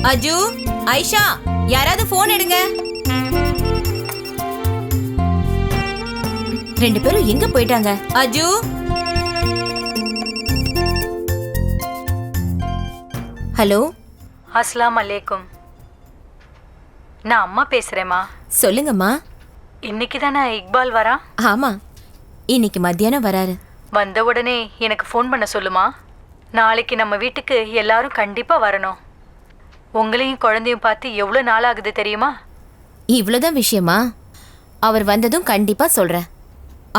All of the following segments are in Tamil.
அஜு, ஐஷா, யாராவது போன் எடுங்க. ரெண்டு பேரும் எங்க போயிட்டாங்க? அஜு, ஹலோ. அஸ்லாம் அலைக்கும். நான் அம்மா பேசுறேம்மா. சொல்லுங்கம்மா. இன்னைக்கு தானே இக்பால் வரா? ஆமா, இன்னைக்கு மத்தியானம் வராரு. வந்த உடனே எனக்கு ஃபோன் பண்ண சொல்லுமா. நாளைக்கு நம்ம வீட்டுக்கு எல்லாரும் கண்டிப்பா வரணும். உங்களையும் குழந்தையும் பார்த்து எவ்வளோ நாள் ஆகுது தெரியுமா? இவ்வளோதான் விஷயமா? அவர் வந்ததும் கண்டிப்பா சொல்றேன்.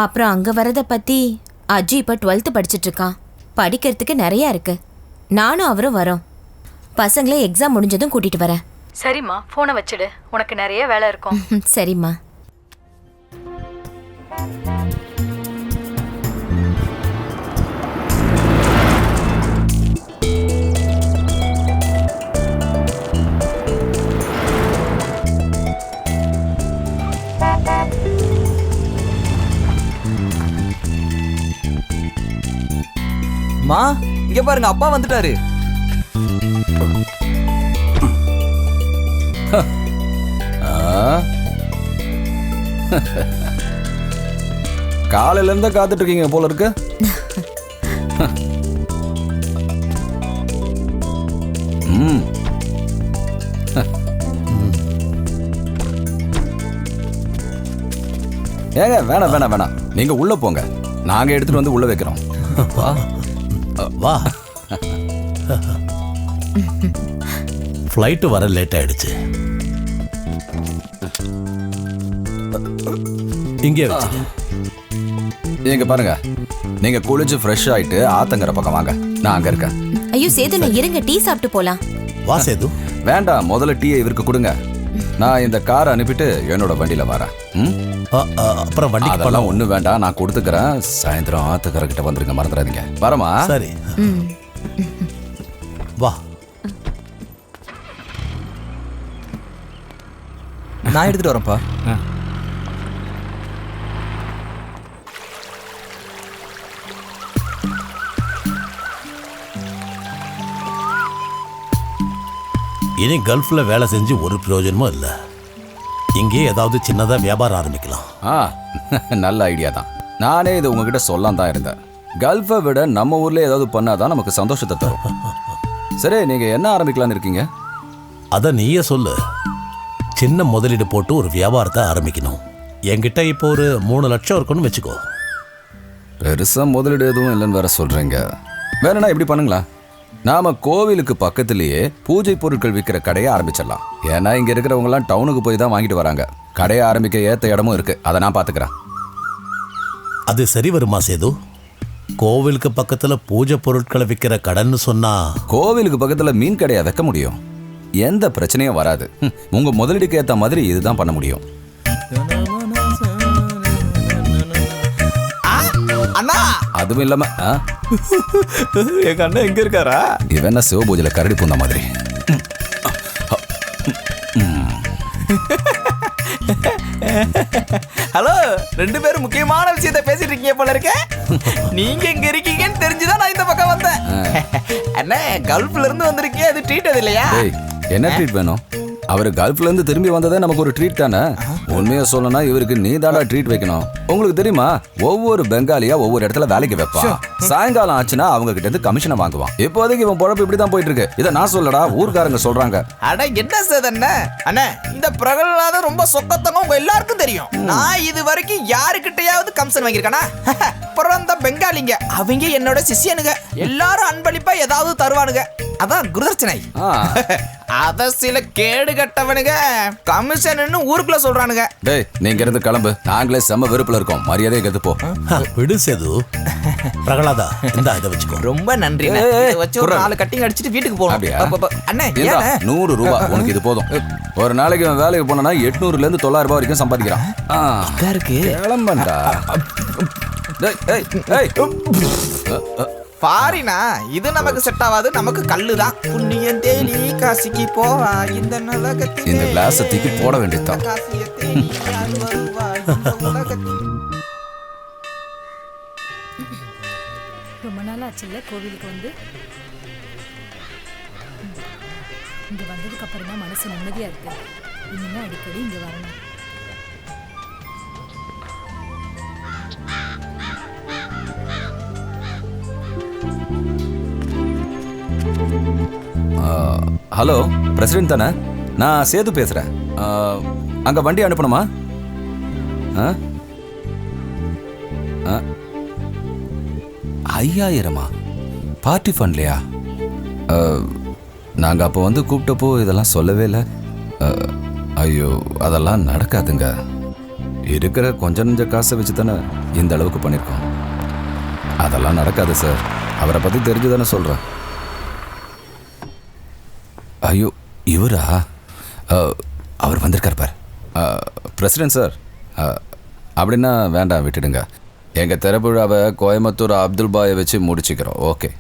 அப்புறம் அங்க வரத பத்தி அஜு இப்ப 12th படிச்சுட்டு இருக்கான். படிக்கிறதுக்கு நிறைய இருக்கு. நானும் அவரும் வரோம். பசங்களே எக்ஸாம் முடிஞ்சதும் கூட்டிட்டு வரேன். சரிம்மா, ஃபோனை வச்சுடு. உனக்கு நிறைய வேலை இருக்கும். சரிம்மா. மா, இங்க பாருங்க, அப்பா வந்துட்டாரு. காலையில இருந்தா காத்துட்டு இருக்கீங்க போல இருக்கு. ஏங்க வேணாம் வேணாம் வேணாம், நீங்க உள்ள போங்க. நாங்க எடுத்துட்டு வந்து உள்ள வைக்கிறோம். வா வா. ஃப்ளைட்டு வர லேட் ஆயிடுச்சு. இங்கே வச்சு நீங்க பாருங்க, நீங்க குளிச்சு ஃப்ரெஷ் ஆயிட்டு ஆத்தங்கர பக்கம் வாங்க. நான் அங்க இருக்கேன். ஐயோ சேது, நான் இருங்க, டீ சாப்பிட்டு போலாம். வா சேது. வேண்டாம், முதல்ல டீயை இவருக்கு கொடுங்க. நான் இந்த காரை அனுப்பிட்டு என்னோட வண்டியில வரேன். அப்புறம் வண்டி அதெல்லாம் ஒண்ணு வேண்டாம், நான் கொடுத்துக்கிறேன். சாயந்தரம் ஆத்தங்கர கிட்ட வந்துருங்க, மறந்துடாதீங்க. வரமா? சரி வா. நான் எடுத்துட்டு வரேன்ப்பா. இனி கல்ஃப்ல வேலை செஞ்சு ஒரு பிரயோஜனமும் இல்லை. இங்கே ஏதாவது சின்னதா வியாபாரம் ஆரம்பிக்கலாம். நல்ல ஐடியா தான். நானே இது உங்ககிட்ட சொல்லாம் தான் இருந்தேன். கல்ஃபை விட நம்ம ஊர்ல ஏதாவது பண்ணாதான் நமக்கு சந்தோஷத்தை தரும். சரி, நீங்க என்ன ஆரம்பிக்கலாம்னு இருக்கீங்க? அத நீயே சொல்லு. சின்ன முதலீடு போட்டு ஒரு வியாபாரத்தை ஆரம்பிக்கணும். என்கிட்ட இப்போ ஒரு 3 லட்சம் இருக்குன்னு வச்சுக்கோ. பெருசா முதலீடு எதுவும் இல்லைன்னு வேற சொல்றீங்க. வேறனா இப்படி பண்ணுங்களா, நாம கோவிலுக்கு பக்கத்திலேயே பூஜை பொருட்கள் விற்கிற கடையை ஆரம்பிச்சிடலாம். ஏன்னா இங்க இருக்கிறவங்க எல்லாம் டவுனுக்கு போய் தான் வாங்கிட்டு வராங்க. கடையை ஆரம்பிக்க ஏத்த இடமும் இருக்கு, அதை நான் பாத்துக்கிறேன். அது சரி வருமா சேது? கோவிலுக்கு பக்கத்துல பூஜை பொருட்களை விற்கிற கடைன்னு சொன்னா கோவிலுக்கு பக்கத்துல மீன் கடையை வைக்க முடியும், எந்த பிரச்சனையும் வராது. உங்க முதலீடுக்கு ஏத்த மாதிரி இதுதான் பண்ண முடியும். அண்ணா, அதுவும் இல்லாம எங்க அண்ணன் எங்க இருக்காரா? இவன் என்ன சிவபூஜையில கரடி பூந்த மாதிரி. ஹலோ, 2 பேரும் முக்கியமான விஷயத்தை பேசிட்டு இருக்கீங்க போல இருக்க. நீங்க இங்க இருக்கீங்கன்னு தெரிஞ்சுதான் நான் இந்த பக்கம் வந்தேன். அண்ணே, கல்ஃப்ல இருந்து வந்திருக்கீங்க, அது ட்ரீட் அது இல்லையா? என்ன ட்ரீட் வேணும்? அவர் கல்ஃப்ல இருந்து திரும்பி வந்ததே நமக்கு ஒரு ட்ரீட் தானே. உண்மையா சொல்லணும்னா இவருக்கு நீ தாடா ட்ரீட் வைக்கணும். உங்களுக்கு தெரியுமா, ஒவ்வொரு பெங்காலியா ஒவ்வொரு இடத்துல வேலைக்கு வைப்பான். சாயங்காலம் ஆச்சுன்னா அவங்க கிட்ட இருந்து கமிஷனை வாங்குவான். இப்போதைக்கு இவன் பொழப்பு இப்படிதான் போயிட்டு இருக்கு. இதை நான் சொல்லடா, ஊர்க்காரங்க சொல்றாங்க. அட என்ன சார் அண்ணே, இந்த பிரகலாதம் ரொம்ப சொக்கத்தங்க உங்க எல்லாருக்கும் தெரியும். நான் இது வரைக்கும் யாருக்கிட்டையாவது கமிஷன் வாங்கியிருக்கானா? பிறந்த பெங்காலிங்க அவங்க என்னோட சிஷியனுங்க. எல்லாரும் அன்பளிப்பா ஏதாவது தருவானுங்க. அதான் குருதர்ச்சனை. அத சில கேடு கட்டவனுங்க கமிஷன் ஊருக்குள்ள சொல்றானுங்க. டேய், நீங்க இருந்து கிளம்பு. நாங்களே செம்ம வெறுப்புல இருக்கோம். மரியாதையை கத்து போ. விடு சேது. பிரகலாதா, இந்த இதை வச்சுக்கோ. ரொம்ப நன்றி. வச்சு ஒரு 4 கட்டிங் அடிச்சுட்டு வீட்டுக்கு போகணும். அண்ணே 100 ரூபாய் உனக்கு இது போதும். ஒரு நாளைக்கு அவன் வேலைக்கு போனா 800ல இருந்து 900 ரூபாய் வரைக்கும் சம்பாதிக்கிறான். இருக்கு கிளம்பண்டா. பாரினா இது நமக்கு செட் ஆகாது. நமக்கு கல்லுதான். புண்ணியம் தேலி காசிக்கு போவா இந்த நலகத்தில். இந்த கிளாஸ் தூக்கி போட வேண்டியதுதான். ரொம்ப நாள் ஆச்சுல்ல கோவிலுக்கு வந்து. இங்க வந்ததுக்கு அப்புறம் தான் மனசு நிம்மதியா இருக்கு. இனிமே அடிக்கடி இங்க வரணும். ஹலோ, பிரசிடென்ட் தானே? நான் சேது பேசுறேன். அங்க வண்டி அனுப்பணுமா? 5000 பார்ட்டி ஃபண்ட்லையா? நாங்க அப்போ வந்து கூப்பிட்டப்போ இதெல்லாம் சொல்லவே இல்லை. ஐயோ, அதெல்லாம் நடக்காதுங்க. இருக்கிற கொஞ்ச நெஞ்ச காசை வச்சு தானே இந்த அளவுக்கு பண்ணியிருக்கோம். அதெல்லாம் நடக்காது சார். அவரை பத்தி தெரிஞ்சு தானே சொல்றேன். ஐயோ, இவரா? அவர் வந்திருக்கார் பார். பிரசிடென்ட் சார், அப்படின்னா வேண்டாம், விட்டுடுங்க. எங்கள் திரைப்புழாவை கோயம்புத்தூர் அப்துல் பாயை வச்சு முடிச்சுக்கிறோம். ஓகே.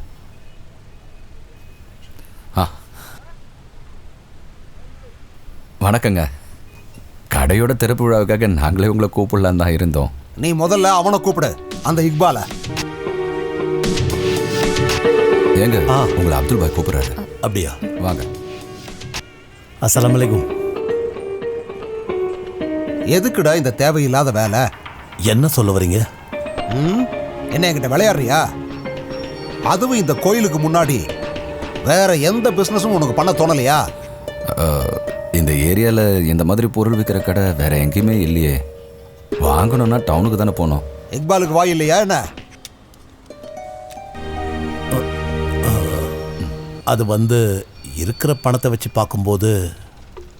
வணக்கங்க. கடையோட திரைப்புழாவுக்காக நாங்களே உங்களை கூப்பிடலான்னு தான் இருந்தோம். நீ முதல்ல அவனை கூப்பிடு, அந்த இக்பால. ஏங்க, உங்களை அப்துல் பாய் கூப்பிடுறாரு. அப்படியா? வாங்க. அஸ்ஸலாமு அலைக்கும். எதுக்குடா இந்த தேவையில்லாத வேலை? என்ன சொல்ல வரீங்க? என்ன என்கிட்ட விளையாடுறியா? அதுவும் இந்த கோயிலுக்கு முன்னாடி வேற எந்த பிசினஸும் உனக்கு பண்ண தோணலையா? இந்த ஏரியாவில் இந்த மாதிரி பொருள் விற்கிற கடை வேற எங்கேயுமே இல்லையே. வாங்கணும்னா டவுனுக்கு தானே போகணும். இக்பாலுக்கு வாய் இல்லையா என்ன? அது வந்து இருக்கிற பணத்தை வச்சு பார்க்கும்போது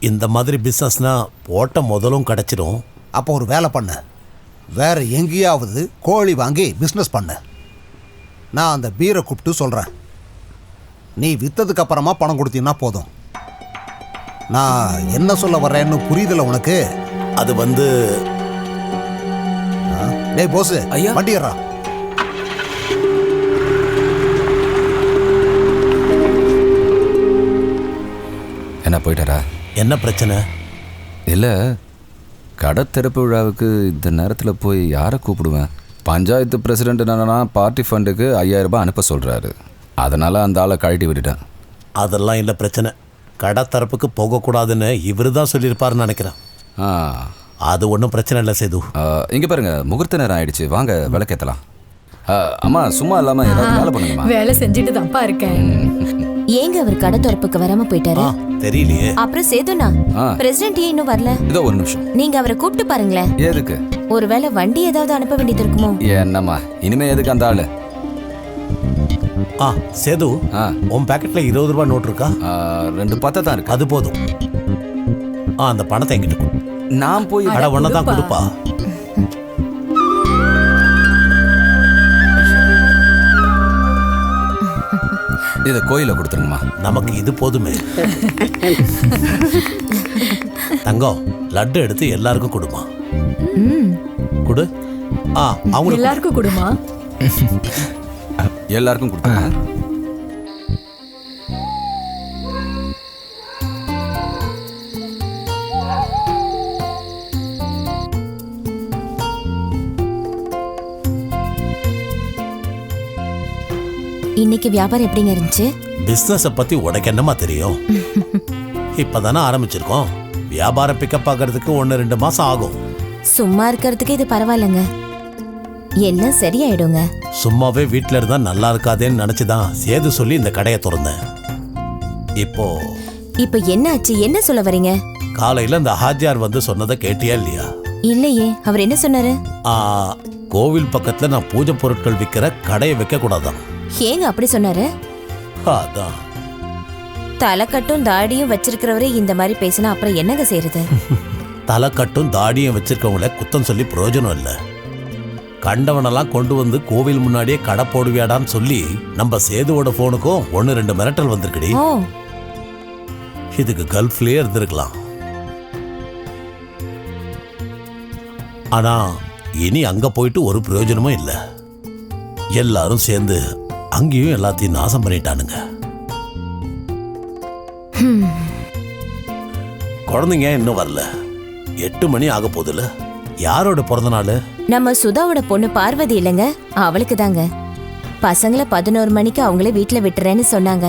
இந்த மாதிரி பிஸ்னஸ்னா போட்ட முதலும் கிடச்சிடும். அப்போ ஒரு வேலை பண்ண, வேற எங்கேயாவது கோழி வாங்கி பிஸ்னஸ் பண்ண. நான் அந்த பீரை கூப்பிட்டு சொல்கிறேன். நீ விற்றதுக்கு அப்புறமா பணம் கொடுத்தீங்கன்னா போதும். நான் என்ன சொல்ல வர்றேன்னு புரியுதில்ல உனக்கு? அது வந்து டேய் போஸ், வண்டி ஏறா. என்ன போயிட்டாரா? என்ன பிரச்சனை? இல்லை, கடை திறப்பு விழாவுக்கு இந்த நேரத்தில் போய் யாரை கூப்பிடுவேன்? பஞ்சாயத்து பிரசிடென்ட் என்னன்னா பார்ட்டி ஃபண்டுக்கு 5000 ரூபாய் அனுப்ப சொல்கிறாரு. அதனால் அந்த ஆளை கழட்டி விட்டுட்டேன். அதெல்லாம் இல்லை பிரச்சனை. கடை தரப்புக்கு போகக்கூடாதுன்னு இவர் தான் சொல்லியிருப்பாருன்னு நினைக்கிறேன். அது ஒன்றும் பிரச்சனை இல்லை சேது. இங்கே பாருங்க, முகூர்த்த நேரம் ஆயிடுச்சு. வாங்க விளக்கேற்றலாம். அம்மா சும்மா இல்லாமல் ஏதாவது வேலை பண்ணுங்கம்மா. வேலை செஞ்சுட்டு தான்ப்பா இருக்கேன். ஏங்க அவர் கடை திறப்புக்கு வராம போயிட்டாரு? தெரியலையே. அப்புறம் சேதுனா, பிரசிடென்ட் ஏன் இன்னும் வரல? இதோ ஒரு நிமிஷம். நீங்க அவரை கூப்பிட்டு பாருங்களேன். எதுக்கு? ஒருவேளை வண்டி ஏதாவது அனுப்ப வேண்டியது இருக்குமோ? என்னம்மா இனிமே எதுக்கு அந்த ஆளு? சேது, உன் பேக்கெட்ல 20 ரூபாய் நோட் இருக்கா? 2 10 தான் இருக்கு. அது போதும். அந்த பணத்தை என்கிட்ட கொடு. நான் போய் அட ஒன்னதான் கொடுப்பா. இதை கோயில கொடுத்துருங்கம்மா. நமக்கு இது போதுமே. தங்கம், லட்டு எடுத்து எல்லாருக்கும் கொடுமா. கொடு. அவங்க எல்லாருக்கும் கொடுமா. எல்லாருக்கும் கொடுத்துருங்க. இன்னைக்கு வியாபாரம் எப்படிங்க இருந்துச்சு? பிசினஸ பத்தி உனக்கு என்னமா தெரியும்? இப்பதானே ஆரம்பிச்சிருக்கோம். வியாபாரம் பிக்கப் ஆகிறதுக்கு 1-2 மாசம் ஆகும். சும்மா இருக்கிறதுக்கு இது பரவாயில்லைங்க, எல்லாம் சரியாயிடுங்க. சும்மாவே வீட்டில் இருந்தா நல்லா இருக்காதேன்னு நினைச்சுதான் சேது சொல்லி இந்த கடையை திறந்தேன். இப்ப என்ன ஆச்சு? என்ன சொல்ல வரீங்க? காலையில இந்த ஹாஜியார் வந்து சொன்னதை கேட்டியா இல்லையா? இல்லையே, அவர் என்ன சொன்னாரு? கோவில் பக்கத்துல நான் பூஜை பொருட்கள் விற்கிற கடையை வைக்க கூடாதான். ஏங்க அப்படி சொன்னாரு? அதான் தலைக்கட்டும் தாடியும் வச்சிருக்கிறவரே இந்த மாதிரி பேசினா அப்புறம் என்னங்க செய்யறது? தலைக்கட்டும் தாடியும் வச்சிருக்கவங்கள குத்தம் சொல்லி பிரயோஜனம் இல்லை. கண்டவனெல்லாம் கொண்டு வந்து கோவில் முன்னாடியே கடை போடுவியாடான்னு சொல்லி நம்ம சேதுவோட போனுக்கும் 1-2 மிரட்டல் வந்திருக்குடி. ஓ, இதுக்கு கல்ஃப்லயே இருந்திருக்கலாம். ஆனா இனி அங்க போயிட்டு ஒரு பிரயோஜனமும் இல்லை. எல்லாரும் சேர்ந்து அங்கேயும் எல்லாத்தையும் நாசம் பண்ணிட்டானுங்க. குழந்தைங்க இன்னும் வரல. 8 மணி ஆக போகுதுல. யாரோட பிறந்த நாள்? நம்ம சுதாவோட பொண்ணு பார்வதி இல்லைங்க, அவளுக்கு தாங்க. பசங்களை 11 மணிக்கு அவங்களே வீட்டுல விட்டுறேன்னு சொன்னாங்க.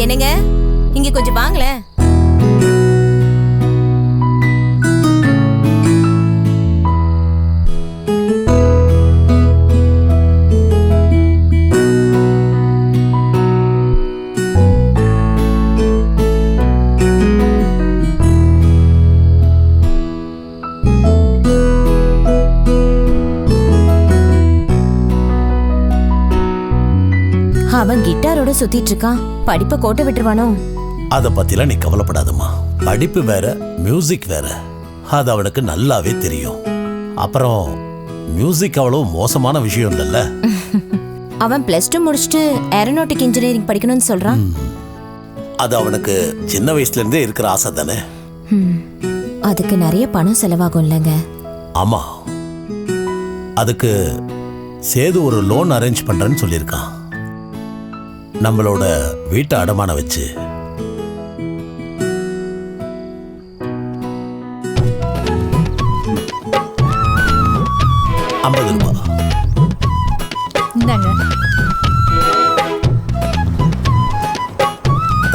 என்னங்க, இங்க கொஞ்சம் வாங்களேன். அவன் கிட்டாரோட சுத்திட்டு இருக்கான். படிப்பை கோட்டை விட்டுருவானோ? அத பத்திலாம் நீ கவலைப்படாதம்மா. படிப்பு வேற, மியூசிக் வேற. அது அவனுக்கு நல்லாவே தெரியும். அப்புறம் மியூசிக் அவ்வளவு மோசமான விஷயம் இல்லைல்ல. அவன் +2 முடிச்சுட்டு ஏரோநாட்டிக் இன்ஜினியரிங் படிக்கணும்னு சொல்றான். அது அவனுக்கு சின்ன வயசுல இருந்தே இருக்கிற ஆசை தானே. அதுக்கு நிறைய பணம் செலவாகும் இல்லைங்க? ஆமா, அதுக்கு சேது ஒரு லோன் அரேஞ்ச் பண்றேன்னு சொல்லியிருக்கான். நம்மளோட வீட்டை அடமான வச்சு. ₹50. இந்தாங்க.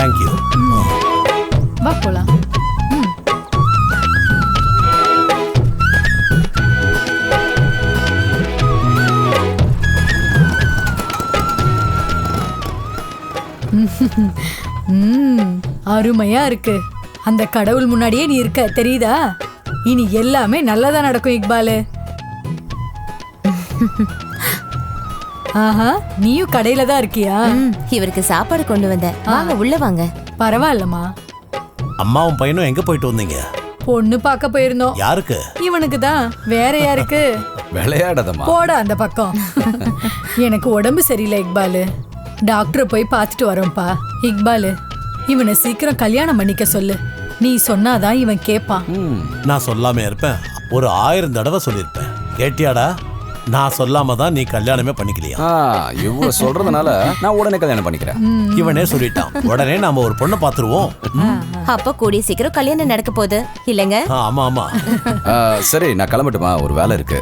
தேங்க்யூ. வா போலாம். அருமையா இருக்கு. அந்த கடவுள் முன்னாடியே நீ இருக்க, தெரியுதா? இனி எல்லாமே நல்லதா நடக்கும் இக்பாலு. ஆஹா, நீயும் கடையில தான் இருக்கியா? இவருக்கு சாப்பாடு கொண்டு வந்த. வாங்க, உள்ள வாங்க. பரவாயில்லம்மா. அம்மாவும் பையனும் எங்க போயிட்டு வந்தீங்க? பொண்ணு பார்க்க போயிருந்தோம். யாருக்கு? இவனுக்கு தான். வேற யாருக்கு? விளையாடாதம்மா. போட அந்த பக்கம். எனக்கு உடம்பு சரியில்லை இக்பாலு. டாக்டரை போய் பார்த்துட்டு வரோம்ப்பா. இக்பாலு, இவனை சீக்கிரம் கல்யாணம் பண்ணிக்க சொல்லு. நீ சொன்னாதான் இவன் கேட்பான். நான் சொல்லாம இருப்பேன்? ஒரு 1000 தடவை சொல்லியிருப்பேன். கேட்டியாடா? நான் சொல்லாம தான் நீ கல்யாணமே பண்ணிக்கலையா? இவ்வளவு சொல்றதுனால நான் உடனே கல்யாணம் பண்ணிக்கிறேன். இவனே சொல்லிட்டான். உடனே நாம ஒரு பொண்ணை பாத்துருவோம். அப்ப கூடிய சீக்கிரம் கல்யாணம் நடக்க போகுது இல்லைங்க? ஆமா ஆமா. சரி, நான் கிளம்பட்டுமா? ஒரு வேலை இருக்கு.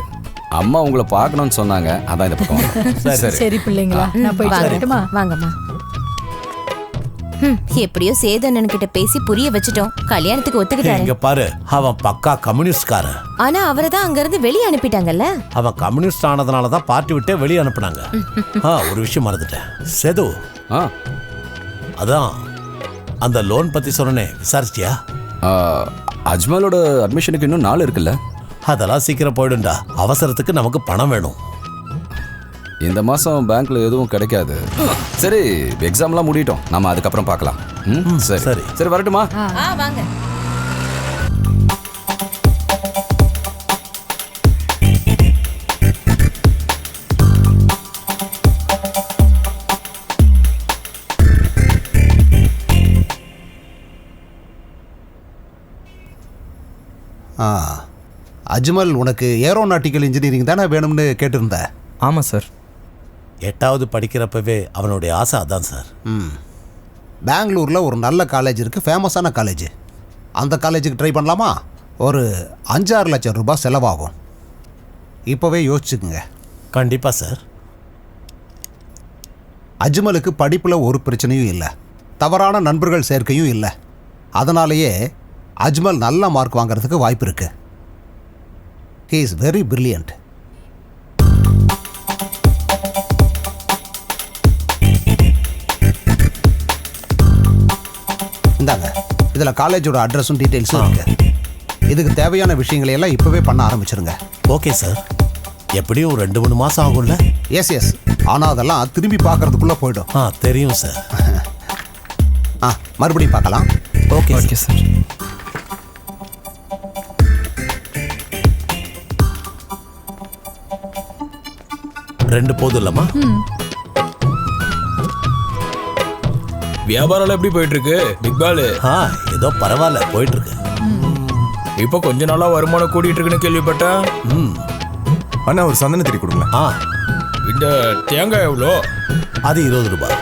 அம்மா உங்களை பார்க்கணும்னு சொன்னாங்க, அதான் இந்த பக்கம். சரி பிள்ளைங்களா, நான் போயிட்டு வரட்டுமா? வாங்கம்மா. எப்படியோ சேதனன் கிட்ட பேசி புரிய வச்சுட்டோம். கல்யாணத்துக்கு ஒத்துக்கிட்டாரு. இங்க பாரு, அவன் பக்கா கம்யூனிஸ்ட்காரன். ஆனா அவரை தான் அங்க இருந்து வெளியே அனுப்பிட்டாங்கல்ல. அவன் கம்யூனிஸ்ட் ஆனதுனால தான் பார்ட்டி விட்டே வெளியே அனுப்புனாங்க. ஒரு விஷயம் மறந்துட்டேன். சேது, ஆ அதான் அந்த லோன் பத்தி சொன்னனே, விசாரிச்சியா? அஜ்மலோட அட்மிஷனுக்கு இன்னும் நாள் இருக்குல்ல? அதெல்லாம் சீக்கிரம் போயிடும்டா. அவசரத்துக்கு நமக்கு பணம் வேணும். இந்த மாசம் பேங்க்ல எதுவும் கிடைக்காது. சரி, எக்ஸாம்லாம் முடியட்டும், நாம அதுக்கப்புறம் பார்க்கலாம். சரி சரி. சரி, வரட்டுமா? வாங்க. அஜ்மல், உனக்கு ஏரோநாட்டிக்கல் இன்ஜினியரிங் தானே வேணும்னு கேட்டிருந்த? ஆமாம் சார். 8வது படிக்கிறப்பவே அவனுடைய ஆசை அதான் சார். பெங்களூரில் ஒரு நல்ல காலேஜ் இருக்குது, ஃபேமஸான காலேஜ். அந்த காலேஜுக்கு ட்ரை பண்ணலாமா? ஒரு 5-6 லட்சம் ரூபாய் செலவாகும். இப்போவே யோசிச்சுக்குங்க. கண்டிப்பா சார். அஜ்மலுக்கு படிப்பில் ஒரு பிரச்சனையும் இல்லை, தவறான நண்பர்கள் சேர்க்கையும் இல்லை. அதனாலேயே அஜ்மல் நல்ல மார்க் வாங்குறதுக்கு வாய்ப்பு இருக்கு. He is very brilliant. இந்தாங்க, இதில் காலேஜோட அட்ரஸும் டீட்டெயில்ஸும் இருக்கு. இதுக்கு தேவையான விஷயங்களை எல்லாம் இப்போவே பண்ண ஆரம்பிச்சிருங்க. Okay sir. எப்படியும் ஒரு 2-3 மாசம் ஆகும்ல? எஸ். ஆனால் அதெல்லாம் திரும்பி பார்க்கறதுக்குள்ளே போயிடும். தெரியும் சார். மறுபடியும் பார்க்கலாம். Okay sir. ரெண்டு போதும் இல்லம்மா? வியாபாரம் எப்படி போயிட்டு இருக்கு பிக் பால்? ஏதோ பரவாயில்ல, போயிட்டு இருக்கு. இப்போ கொஞ்ச நாளா வருமானம் கூடிட்டு இருக்குன்னு கேள்விப்பட்டேன். அண்ணா, ஒரு சந்தனத்திரி கொடுங்களா? இந்த தேங்காய் எவ்வளோ? அது 20 ரூபாய்.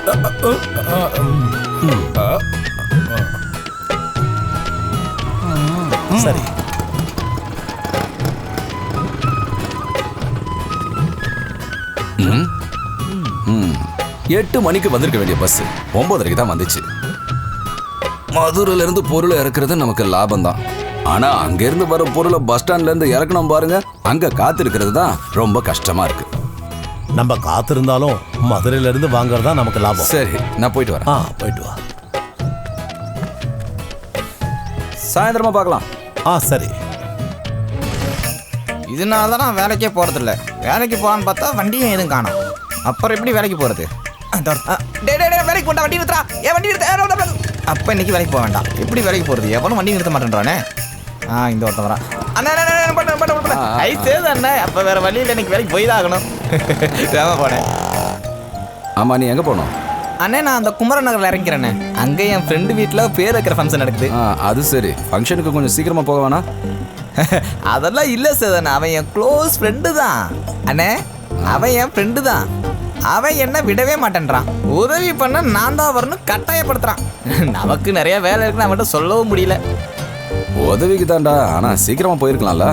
சரி. 8 மணிக்கு வந்திருக்க வேண்டிய பஸ் 9:30 தான் வந்துச்சு. மதுரையில இருந்து பொருளை இறக்குறது நமக்கு லாபம் தான். ஆனா அங்க இருந்து வர பொருளை பஸ் ஸ்டாண்ட்ல இருந்து இறக்கணும் பாருங்க, அங்க காத்திருக்கிறது தான் ரொம்ப கஷ்டமா இருக்கு. நம்ம காத்திருந்தாலும் மதுரையில இருந்து வாங்குறது தான் நமக்கு லாபம். சரி, நான் போயிட்டு வரேன். போயிட்டு வா. சாயந்தரமா பார்க்கலாம். சரி. இதனால தான் நான் வேலைக்கே போகிறதில்ல. வேலைக்கு போகலான்னு பார்த்தா வண்டியும் எதுவும் காணோம். அப்புறம் எப்படி வேலைக்கு போகிறது? வேலைக்கு போட்டா வண்டி நிறுத்துறா. வண்டி நிறுத்த. அப்போ இன்னைக்கு வேலைக்கு போக வேண்டாம். எப்படி வேலைக்கு போகிறது? எவனும் வண்டி நிறுத்த மாட்டேன்றானே. இந்த ஒருத்தன் வரா. அண்ணா அப்போ வேற வழியில் இன்னைக்கு வேலைக்கு போய் தான் ஆகணும். போனேன். ஆமா, நீ எங்க போனோம்? அண்ணே, நான் அந்த குமரன் நகரில் இறங்கிறேண்ணே. அங்கே என் ஃப்ரெண்டு வீட்டில் பேர் வைக்கிற ஃபங்க்ஷன் நடக்குது. அது சரி. ஃபங்க்ஷனுக்கு கொஞ்சம் சீக்கிரமா போக வேணா? அதெல்லாம் இல்லை சேதன், அவன் என் க்ளோஸ் ஃப்ரெண்டு தான். அண்ணே, அவன் என் ஃப்ரெண்டு தான். அவன் என்ன விடவே மாட்டேன்றான். உதவி பண்ண நான் தான் வரணும் கட்டாயப்படுத்துறான். நமக்கு நிறைய வேலை இருக்குன்னு அவன்கிட்ட சொல்லவும் முடியல. உதவிக்கு தான்டா, ஆனா சீக்கிரமா போயிருக்கலாம்ல.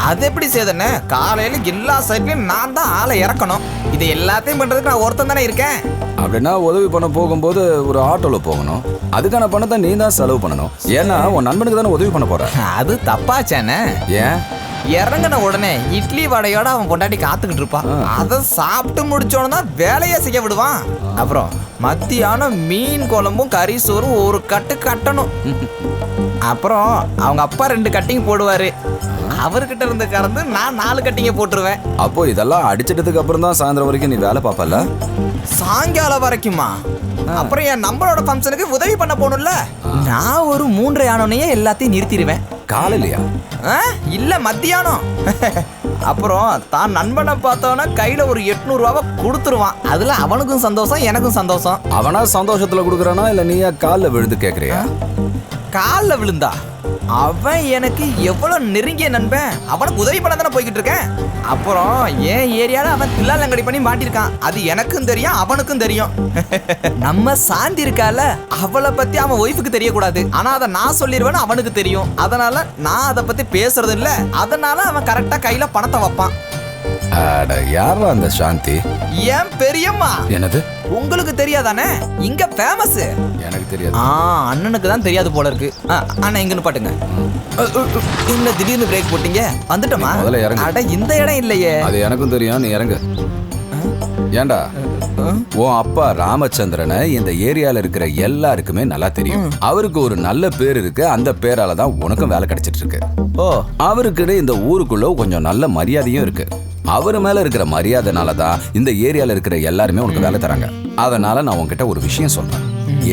அது எப்படி சேதன்னு? காலையில எல்லா சைட்லயும் நான் தான் ஆளை இறக்கணும். இது எல்லாத்தையும் பண்றதுக்கு நான் ஒருத்தன் தானே இருக்கேன். அப்படின்னா உதவி பண்ண போகும்போது ஒரு ஆட்டோல போகணும். அதுக்கான பணத்தை நீ தான் செலவு பண்ணணும். ஏன்னா உன் நண்பனுக்கு தானே உதவி பண்ண போற. அது தப்பாச்சானே? ஏன்? இறங்கின உடனே இட்லி வடையோட அவன் பொண்டாட்டி காத்துக்கிட்டு இருப்பான். அதை சாப்பிட்டு முடிச்சோன்னு தான் வேலையை செய்ய விடுவான். அப்புறம் மத்தியானம் மீன் குழம்பும் கறி சோறும் ஒரு கட்டு கட்டணும். அப்புறம் அவங்க அப்பா 2 கட்டிங் போடுவாரு. அவர்கிட்ட இருந்து கறந்து நான் 4 கட்டிங்க போட்டுருவேன். அப்போ இதெல்லாம் அடிச்சிட்டதுக்கு அப்புறம் தான் சாயந்தரம் வரைக்கும் நீ வேலை பார்ப்பல? சாயங்காலம் வரைக்குமா? அப்புறம் என் நம்பரோட ஃபங்க்ஷனுக்கு உதவி பண்ண போகணும்ல. நான் ஒரு 3:30 ஆனோடனே எல்லாத்தையும் நிறுத்திடுவேன். காலையிலையா? இல்ல, மத்தியானம். அப்புறம் தான் நண்பனை பார்த்தோன்னா கையில ஒரு 800 ரூபாவை கொடுத்துருவான். அதுல அவனுக்கும் சந்தோஷம், எனக்கும் சந்தோஷம். அவனா சந்தோஷத்துல கொடுக்குறானா இல்ல நீயா காலில் விழுந்து கேட்கறியா? காலில் விழுந்தா? அவன் எனக்கு எவ்வளவு நெருங்கிய நண்பன். அவனுக்கு உதவி பண்ண தானே போய்கிட்டு இருக்கேன். அப்புறம் என் ஏரியால அவன் தில்லாலங்கடி பண்ணி மாட்டிருக்கான். அது எனக்கும் தெரியும், அவனுக்கும் தெரியும். நம்ம சாந்தி இருக்கால, அவளை பத்தி அவன் ஒய்ஃபுக்கு தெரியக்கூடாது. ஆனா அதை நான் சொல்லிடுவேன்னு அவனுக்கு தெரியும். அதனால நான் அதை பத்தி பேசுறது இல்ல. அதனால அவன் கரெக்டா கையில பணத்தை வைப்பான். அட யாரா அந்த சாந்தி? ஏன் பெரியம்மா? என்னது? உங்களுக்கு தெரியாதானே? இங்க ஃபேமஸ். எனக்கு தெரியாது. அண்ணனுக்கு தான் தெரியாது போல இருக்கு. அண்ணா இங்கன்னு பாட்டுங்க. என்ன திடீர்னு பிரேக் போட்டீங்க? வந்துட்டோமா? முதல்ல இறங்கு. அட இந்த இடம் இல்லையே. அது எனக்கும் தெரியும், நீ இறங்கு. ஏண்டா உன் அப்பா ராமச்சந்திரனை இந்த ஏரியால இருக்கிற எல்லாருக்குமே நல்லா தெரியும். அவருக்கு ஒரு நல்ல பேர் இருக்கு. அந்த பேரால தான் உனக்கும் வேலை கிடைச்சிட்டு இருக்கு. ஓ, அவருக்கு இந்த ஊருக்குள்ள கொஞ்சம் நல்ல மரியாதையும் இருக்கு. அவர் மேல இருக்கிற மரியாதைனால தான் இந்த ஏரியால இருக்கிற எல்லாருமே உனக்கு வேலை தராங்க. அதனால நான் உன்கிட்ட ஒரு விஷயம் சொல்றேன்.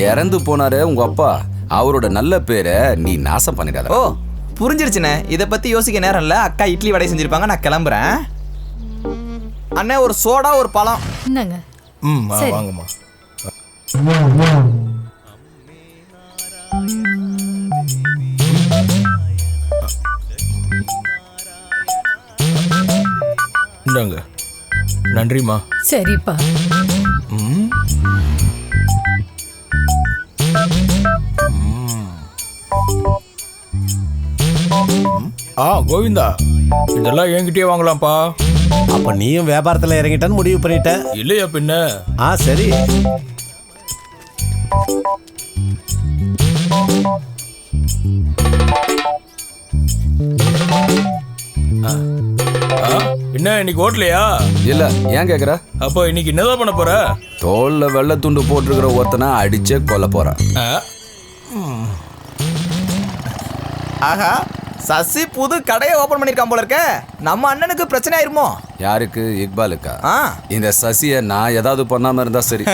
இறந்து போனாரு உங்க அப்பா, அவரோட நல்ல பேரை நீ நாசம் பண்ணிடாத. ஓ புரிஞ்சிருச்சுண்ணே. இதை பத்தி யோசிக்க நேரம் இல்ல. அக்கா இட்லி வடை செஞ்சிருப்பாங்க, நான் கிளம்புறேன். அண்ணே ஒரு சோடா ஒரு பழம். என்னங்க? சரி. வாங்கம்மா. இந்தாங்க. நன்றிம்மா. சரிப்பா. கோவிந்தா, இதெல்லாம் என்கிட்டயே வாங்கலாம்ப்பா. அப்ப நீயும் வியாபாரத்துல இறங்கிட்டான்னு முடிவு பண்ணிட்ட? இல்லையா பின்ன? சரி. என்ன இன்னைக்கு ஓட்டலையா? இல்ல. ஏன் கேக்குற? அப்போ இன்னைக்கு என்னதான் பண்ண போற? தோல்ல வெள்ளை துண்டு போட்டிருக்கிற ஒருத்தனை அடிச்சே கொல்ல போறேன். ஆஹா, சசி புது கடையை ஓபன் பண்ணிருக்கான் போல இருக்க. நம்ம அண்ணனுக்கு பிரச்சனை ஆயிருமோ? யாருக்கு? இக்பாலுக்கா? இந்த சசியை நான் ஏதாவது பண்ணாம இருந்தா சரி.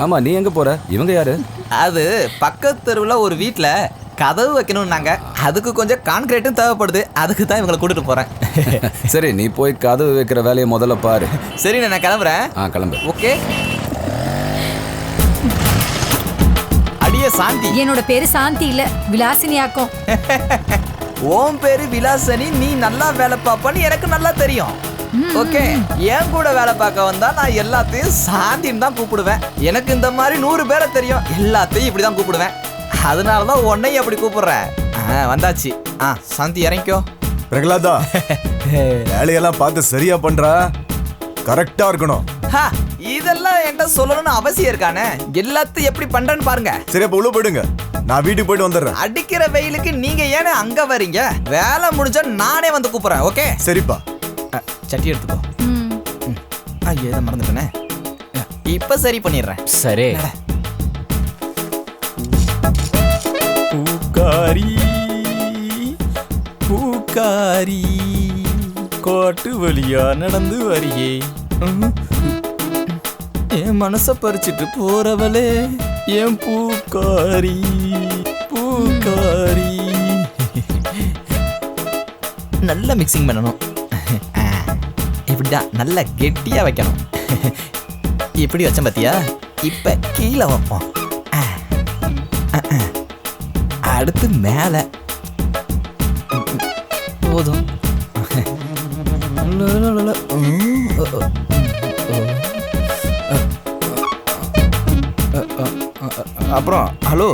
ஆமா, நீ எங்க போற? இவங்க யாரு? அது பக்கத்து தெருவுல ஒரு வீட்ல கதவு வைக்கணும்னாங்க. அதுக்கு கொஞ்சம் கான்கிரீட்டும் தேவைப்படுது. அதுக்கு தான் இவங்களை கூட்டிட்டு போறேன். சரி, நீ போய் கதவு வைக்கிற வேலையை முதல்ல பாரு. சரி, நான் கிளம்புறேன். கிளம்பு. ஓகே. அடியே சாந்தி. என்னோட பேரு சாந்தி இல்ல, விலாசினி ஆக்கும். ஓம் பேரு விலாசனி. நீ நல்லா வேலை பார்ப்பன்னு எனக்கு நல்லா தெரியும். ஓகே, என் கூட வேலை பார்க்க வந்தா நான் எல்லாத்தையும் சாந்தின்னு தான் கூப்பிடுவேன். எனக்கு இந்த மாதிரி 100 பேரை தெரியும். எல்லாத்தையும் இப்படிதான் கூப்பிடுவேன். அதனாலதான் உன்னையும் அப்படி கூப்பிடுறேன். வந்தாச்சு. சாந்தி இறங்கிக்கோ. பிரகலாதா, வேலையெல்லாம் பார்த்து சரியா பண்றா. கரெக்டா இருக்கணும். இதெல்லாம் என்கிட்ட சொல்லணும்னு அவசியம் இருக்கானே. எல்லாத்தையும் எப்படி பண்றேன்னு பாருங்க. சரி, அப்ப உள்ள போயிடுங்க. நான் வீட்டுக்கு போயிட்டு வந்துடுறேன். அடிக்கிற வெயிலுக்கு நீங்க ஏன்னு அங்க வரீங்க? வேலை முடிஞ்சா நானே வந்து கூப்பிடுறேன். ஓகே? சரிப்பா. சட்டி எடுத்துக்கோ. ஐயோ, இதை மறந்துட்டேனே. இப்ப சரி பண்ணிடுறேன். சரி. பூக்காரி பூக்காரி கோட்டு வழியா நடந்து வரியே, என் மனச பறிச்சிட்டு போறவளே என் பூக்காரி பூக்காரி. நல்லா மிக்சிங் பண்ணணும். இப்படிதான் நல்லா கெட்டியா வைக்கணும். இப்படி வச்சேன் பாத்தியா? இப்ப கீழே வைப்போம். அடுத்து மேல. போதும். அப்புறம் ஹலோ,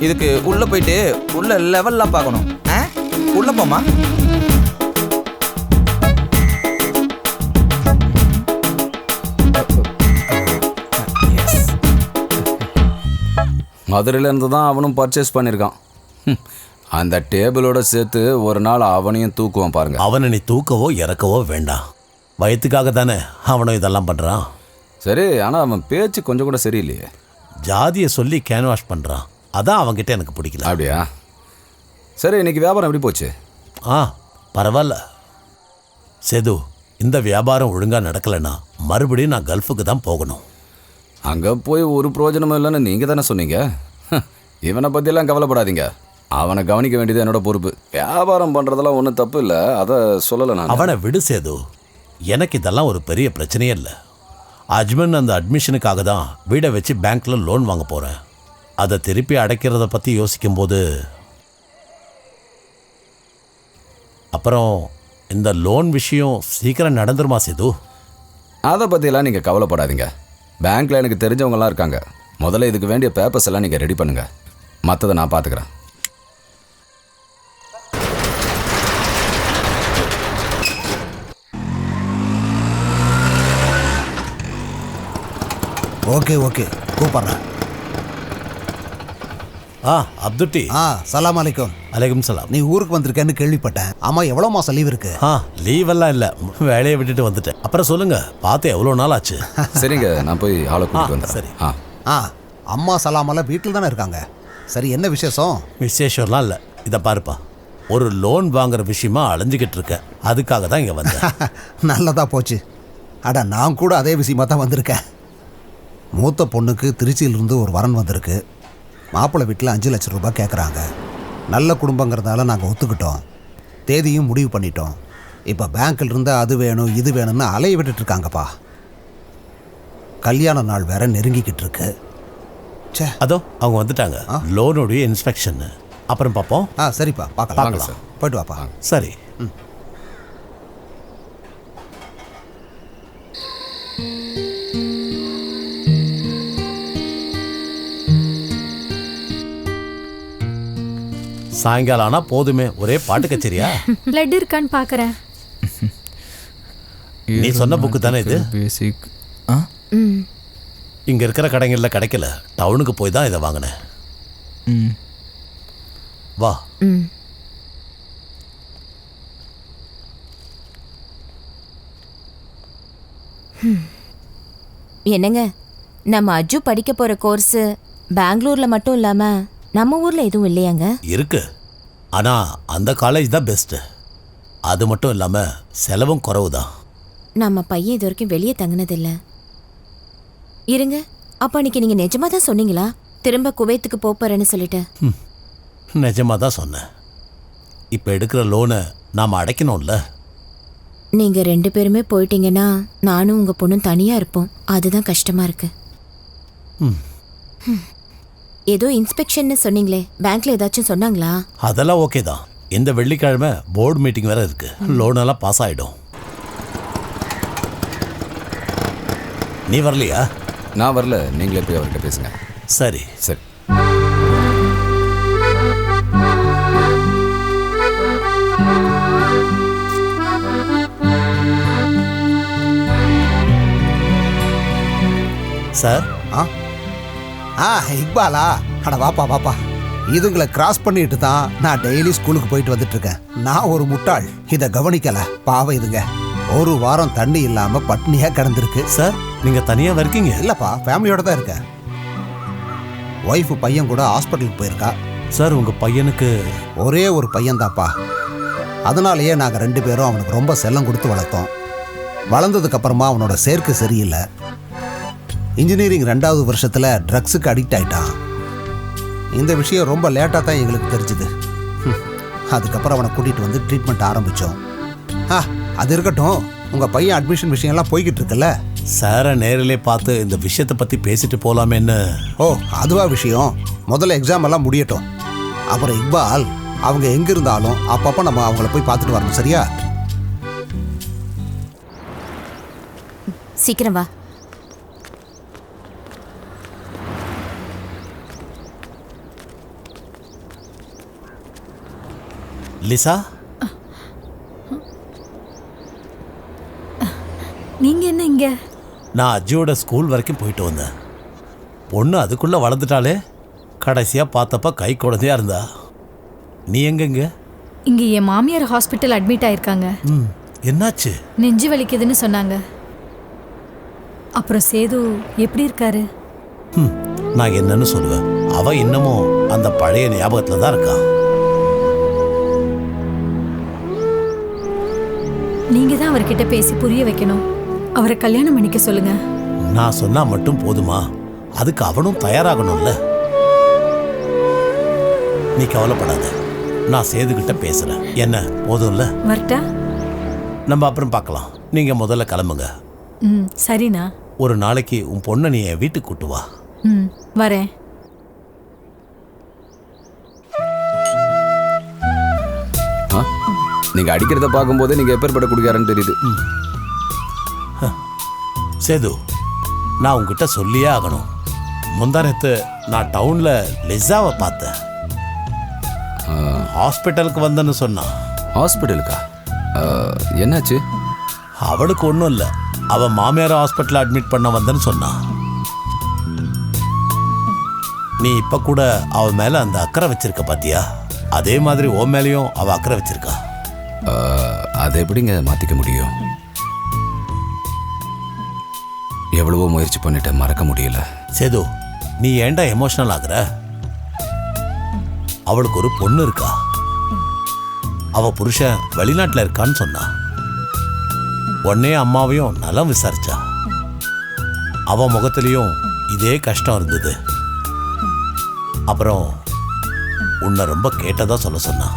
இதுக்கு உள்ள போயிட்டு உள்ள லெவல்லாம் பார்க்கணும். உள்ள போமா. மதுரையிலேருந்து தான் அவனும் பர்ச்சேஸ் பண்ணியிருக்கான். அந்த டேபிளோட சேர்த்து ஒரு நாள் அவனையும் தூக்குவான் பாருங்க. அவனை நீ தூக்கவோ இறக்கவோ வேண்டாம். வயிற்றுக்காக தானே அவனும் இதெல்லாம் பண்ணுறான். சரி, ஆனால் அவன் பேச்சு கொஞ்சம் கூட சரியில்லையே. ஜாதியை சொல்லி கேன்வாஷ் பண்ணுறான். அதான் அவன்கிட்ட எனக்கு பிடிக்கல. அப்படியா? சரி, இன்னைக்கு வியாபாரம் எப்படி போச்சு? பரவாயில்ல சேது. இந்த வியாபாரம் ஒழுங்காக நடக்கலைன்னா மறுபடியும் நான் கல்ஃபுக்கு தான் போகணும். அங்கே போய் ஒரு பிரயோஜனமும் இல்லைன்னு நீங்கள் தானே சொன்னீங்க. இவனை பற்றியெல்லாம் கவலைப்படாதீங்க. அவனை கவனிக்க வேண்டியது என்னோட பொறுப்பு. வியாபாரம் பண்ணுறதெல்லாம் ஒன்றும் தப்பு இல்லை, அதை சொல்லலை நான். அவனை விடு சேது. எனக்கு இதெல்லாம் ஒரு பெரிய பிரச்சனையே இல்லை. அஜ்மன் அந்த அட்மிஷனுக்காக தான் வீடை வச்சு பேங்க்கில் லோன் வாங்க போகிறேன். அதை திருப்பி அடைக்கிறத பற்றி யோசிக்கும்போது அப்புறம் இந்த லோன் விஷயம் சீக்கிரம் நடந்துருமா சேது? அதை பற்றியெல்லாம் நீங்கள் கவலைப்படாதீங்க. பேங்க்கில் எனக்கு தெரிஞ்சவங்கலாம் இருக்காங்க. முதல்ல இதுக்கு வேண்டிய பேப்பர்ஸ் எல்லாம் நீங்கள் ரெடி பண்ணுங்கள். மற்றதை நான் பார்த்துக்கிறேன். ஓகே ஓகே கூப்பிட்றேன். அப்துட்டி. சலாம் அலைக்கும். அலைக்கும் சலாம். நீ ஊருக்கு வந்திருக்கேன்னு கேள்விப்பட்டேன். ஆமா, எவ்வளோ மாதம் லீவ் இருக்கு? லீவெல்லாம் இல்லை, வேலையை விட்டுட்டு வந்துட்டேன். அப்புறம் சொல்லுங்க, பார்த்து எவ்வளோ நாள் ஆச்சு? சரிங்க, நான் போய் ஆளை கூட்டிட்டு வந்தேன். சரி. அம்மா சலாமெல்லாம் வீட்டில் தானே இருக்காங்க. சரி, என்ன விசேஷம்? விசேஷம்லாம் இல்லை. இதை பாருப்பா, ஒரு லோன் வாங்குற விஷயமா அலைஞ்சிக்கிட்டு இருக்கேன். அதுக்காக தான் இங்கே வந்தேன். நல்லதா போச்சு. அட, நான் கூட அதே விஷயமா தான் வந்திருக்கேன். மூத்த பொண்ணுக்கு திருச்சியிலிருந்து ஒரு வரன் வந்திருக்கு. மாப்பிள்ளை வீட்டில் 5 லட்சம் ரூபாய் கேட்குறாங்க. நல்ல குடும்பங்கிறதால நாங்கள் ஒத்துக்கிட்டோம். தேதியும் முடிவு பண்ணிட்டோம். இப்போ பேங்க்கில் இருந்து அது வேணும் இது வேணும்னு அலைய விட்டுட்டு இருக்காங்கப்பா. கல்யாண நாள் வேற நெருங்கிக்கிட்டு இருக்கு. அதோ அவங்க வந்துட்டாங்க. லோனுடைய இன்ஸ்பெக்ஷன் அப்புறம் பார்ப்போம். சரிப்பா, பார்க்கலாம். போயிட்டு வாப்பா. சரி. சாயங்காலம் ஆனா போதுமே, ஒரே பாட்டு கச்சேரியா? பிளட் இருக்கான்னு பார்க்கறேன். நீ சொன்ன புக்கு தானே இது? பேசிக். இங்க இருக்கிற கடைகளில் கிடைக்கல, டவுனுக்கு போய் தான் இதை வாங்கினேன். வா. என்னங்க, நம்ம அஜு படிக்க போற கோர்ஸ் பெங்களூர்ல மட்டும் இல்லாம நம்ம ஊர்ல எதுவும் இல்லையாங்க? இருக்கு, ஆனா அந்த காலேஜ் தான் பெஸ்ட். அது மட்டும் இல்லாம செலவும் குறைவு தான். நம்ம பையன் இது வரைக்கும் வெளியே தங்கினதில்ல. இருங்க, அப்ப அன்னைக்கு நீங்க நிஜமா தான் சொன்னீங்களா திரும்ப குவைத்துக்கு போறேன்னு சொல்லிட்டு? நிஜமா தான் சொன்னேன். இப்ப எடுக்கிற லோனை நாம அடைக்கணும்ல. நீங்க 2 பேருமே போயிட்டீங்கன்னா நானும் உங்க பொண்ணும் தனியா இருப்போம். அதுதான் கஷ்டமா இருக்கு. ஏதோ இன்ஸ்பெக்ஷன் சொன்னீங்களே, பேங்க்ல ஏதாச்சும் சொன்னாங்களா? அதெல்லாம் ஓகே தான். இந்த வெள்ளிக்கிழமை போர்டு மீட்டிங் வேற இருக்கு. லோன் எல்லாம் பாஸ் ஆயிடும். நீ வரலையா? நான் வரல, நீங்களே போய் அவர்கிட்ட பேசுங்க. சரி சரி. சார். இக்பாலா, அட வாப்பா. இதுங்களை கிராஸ் பண்ணிட்டு தான் நான் டெய்லி ஸ்கூலுக்கு போயிட்டு வந்துட்டு இருக்கேன். நான் ஒரு முட்டாள், இதை கவனிக்கல. பாவம் இதுங்க ஒரு வாரம் தண்ணி இல்லாம பட்னியா கிடந்திருக்கு. சார், நீங்க தனியா இருக்கீங்க? இல்லப்பா, ஃபேமிலியோட தான் இருக்கேன். ஒய்ஃபு பையன் கூட ஹாஸ்பிட்டலுக்கு போயிருக்கா. சார், உங்க பையனுக்கு ஒரே ஒரு பையன் தான்ப்பா. அதனாலேயே நாங்கள் 2 பேரும் அவனுக்கு ரொம்ப செல்லம் கொடுத்து வளர்த்தோம். வளர்ந்ததுக்கு அப்புறமா அவனோட சேர்க்கை சரியில்லை. இன்ஜினியரிங் 2வது வருஷத்தில் ட்ரக்ஸுக்கு அடிக்ட் ஆயிட்டான். இந்த விஷயம் ரொம்ப லேட்டாக தான் எங்களுக்கு தெரிஞ்சுது. அதுக்கப்புறம் அவனை கூட்டிகிட்டு வந்து ட்ரீட்மெண்ட் ஆரம்பித்தோம். அது இருக்கட்டும், உங்கள் பையன் அட்மிஷன் விஷயம்லாம் போய்கிட்டு இருக்குல்ல? சாரை நேரிலே பார்த்து இந்த விஷயத்தை பற்றி பேசிட்டு போகலாமேன்னு. அதுவா விஷயம்? முதல்ல எக்ஸாம் எல்லாம் முடியட்டும். அப்புறம் இக்பால், அவங்க எங்கே இருந்தாலும் அப்பப்போ நம்ம அவங்கள போய் பார்த்துட்டு வரணும், சரியா? சீக்கிரம் வா. லிசா, நீங்க என்ன இங்க? நான் அஜியோட ஸ்கூல் வரைக்கும் போயிட்டு வந்தேன். பொண்ணு அதுக்குள்ள வளர்ந்துட்டாலே. கடைசியா பார்த்தப்ப கை குழந்தையா இருந்தா. நீ எங்கெங்க? இங்க என் மாமியார் ஹாஸ்பிட்டல் அட்மிட் ஆயிருக்காங்க. என்னாச்சு? நெஞ்சு வலிக்குதுன்னு சொன்னாங்க. அப்புறம் சேது எப்படி இருக்காரு? நான் என்னன்னு சொல்லுவேன். அவ இன்னமும் அந்த பழைய ஞாபகத்துல தான் இருக்கா. நீங்க தான் அவர்கிட்ட பேசி புரிய வைக்கணும். அவரை கல்யாணம் பண்ணிக்க சொல்லுங்க. நான் சொன்னா மட்டும் போதுமா? அதுக்கு அவனும் தயாராகணும்ல. நீ கவலைப்படாத, நான் சேதுகிட்ட பேசுறேன். என்ன போதும்ல? வரட்டா? நம்ம அப்புறம் பார்க்கலாம். நீங்க முதல்ல கிளம்புங்க. சரிண்ணா. ஒரு நாளைக்கு உன் பொண்ணை நீ என் வீட்டுக்கு கூட்டு வா. வரேன். நீங்க அடிக்கிறத பார்க்கும்போதே நீங்க எப்பேற்பட்ட குடிக்காரன்னு தெரியுது. சேது, நான் உங்ககிட்ட சொல்லியே ஆகணும். முந்தானத்து நான் டவுன்ல லிசாவை பார்த்தேன். ஹாஸ்பிட்டலுக்கு வந்தேன்னு சொன்னான். ஹாஸ்பிட்டலுக்கா? என்னாச்சு? அவளுக்கு ஒன்றும் இல்லை. அவன் மாமியார் ஹாஸ்பிட்டலில் அட்மிட் பண்ண வந்தேன்னு சொன்னான். நீ இப்ப கூட அவ மேல அந்த அக்கறை வச்சிருக்க பாத்தியா? அதே மாதிரி உன் மேலேயும் அவ அக்கறை வச்சிருக்கா. அதை எப்படிங்க மாத்திக்க முடியும்? எவ்வளவோ முயற்சி பண்ணிட்டேன், மறக்க முடியல. சேது, நீ ஏன்டா எமோஷனல் ஆகுற? அவளுக்கு ஒரு பொண்ணு இருக்கா. அவ புருஷன் வெளிநாட்டுல இருக்கான்னு சொன்னா. உடனே அம்மாவையும் நலம் விசாரிச்சா. அவ முகத்திலையும் இதே கஷ்டம் இருந்தது. அப்புறம் உன்னை ரொம்ப கேட்டதா சொல்ல சொன்னா.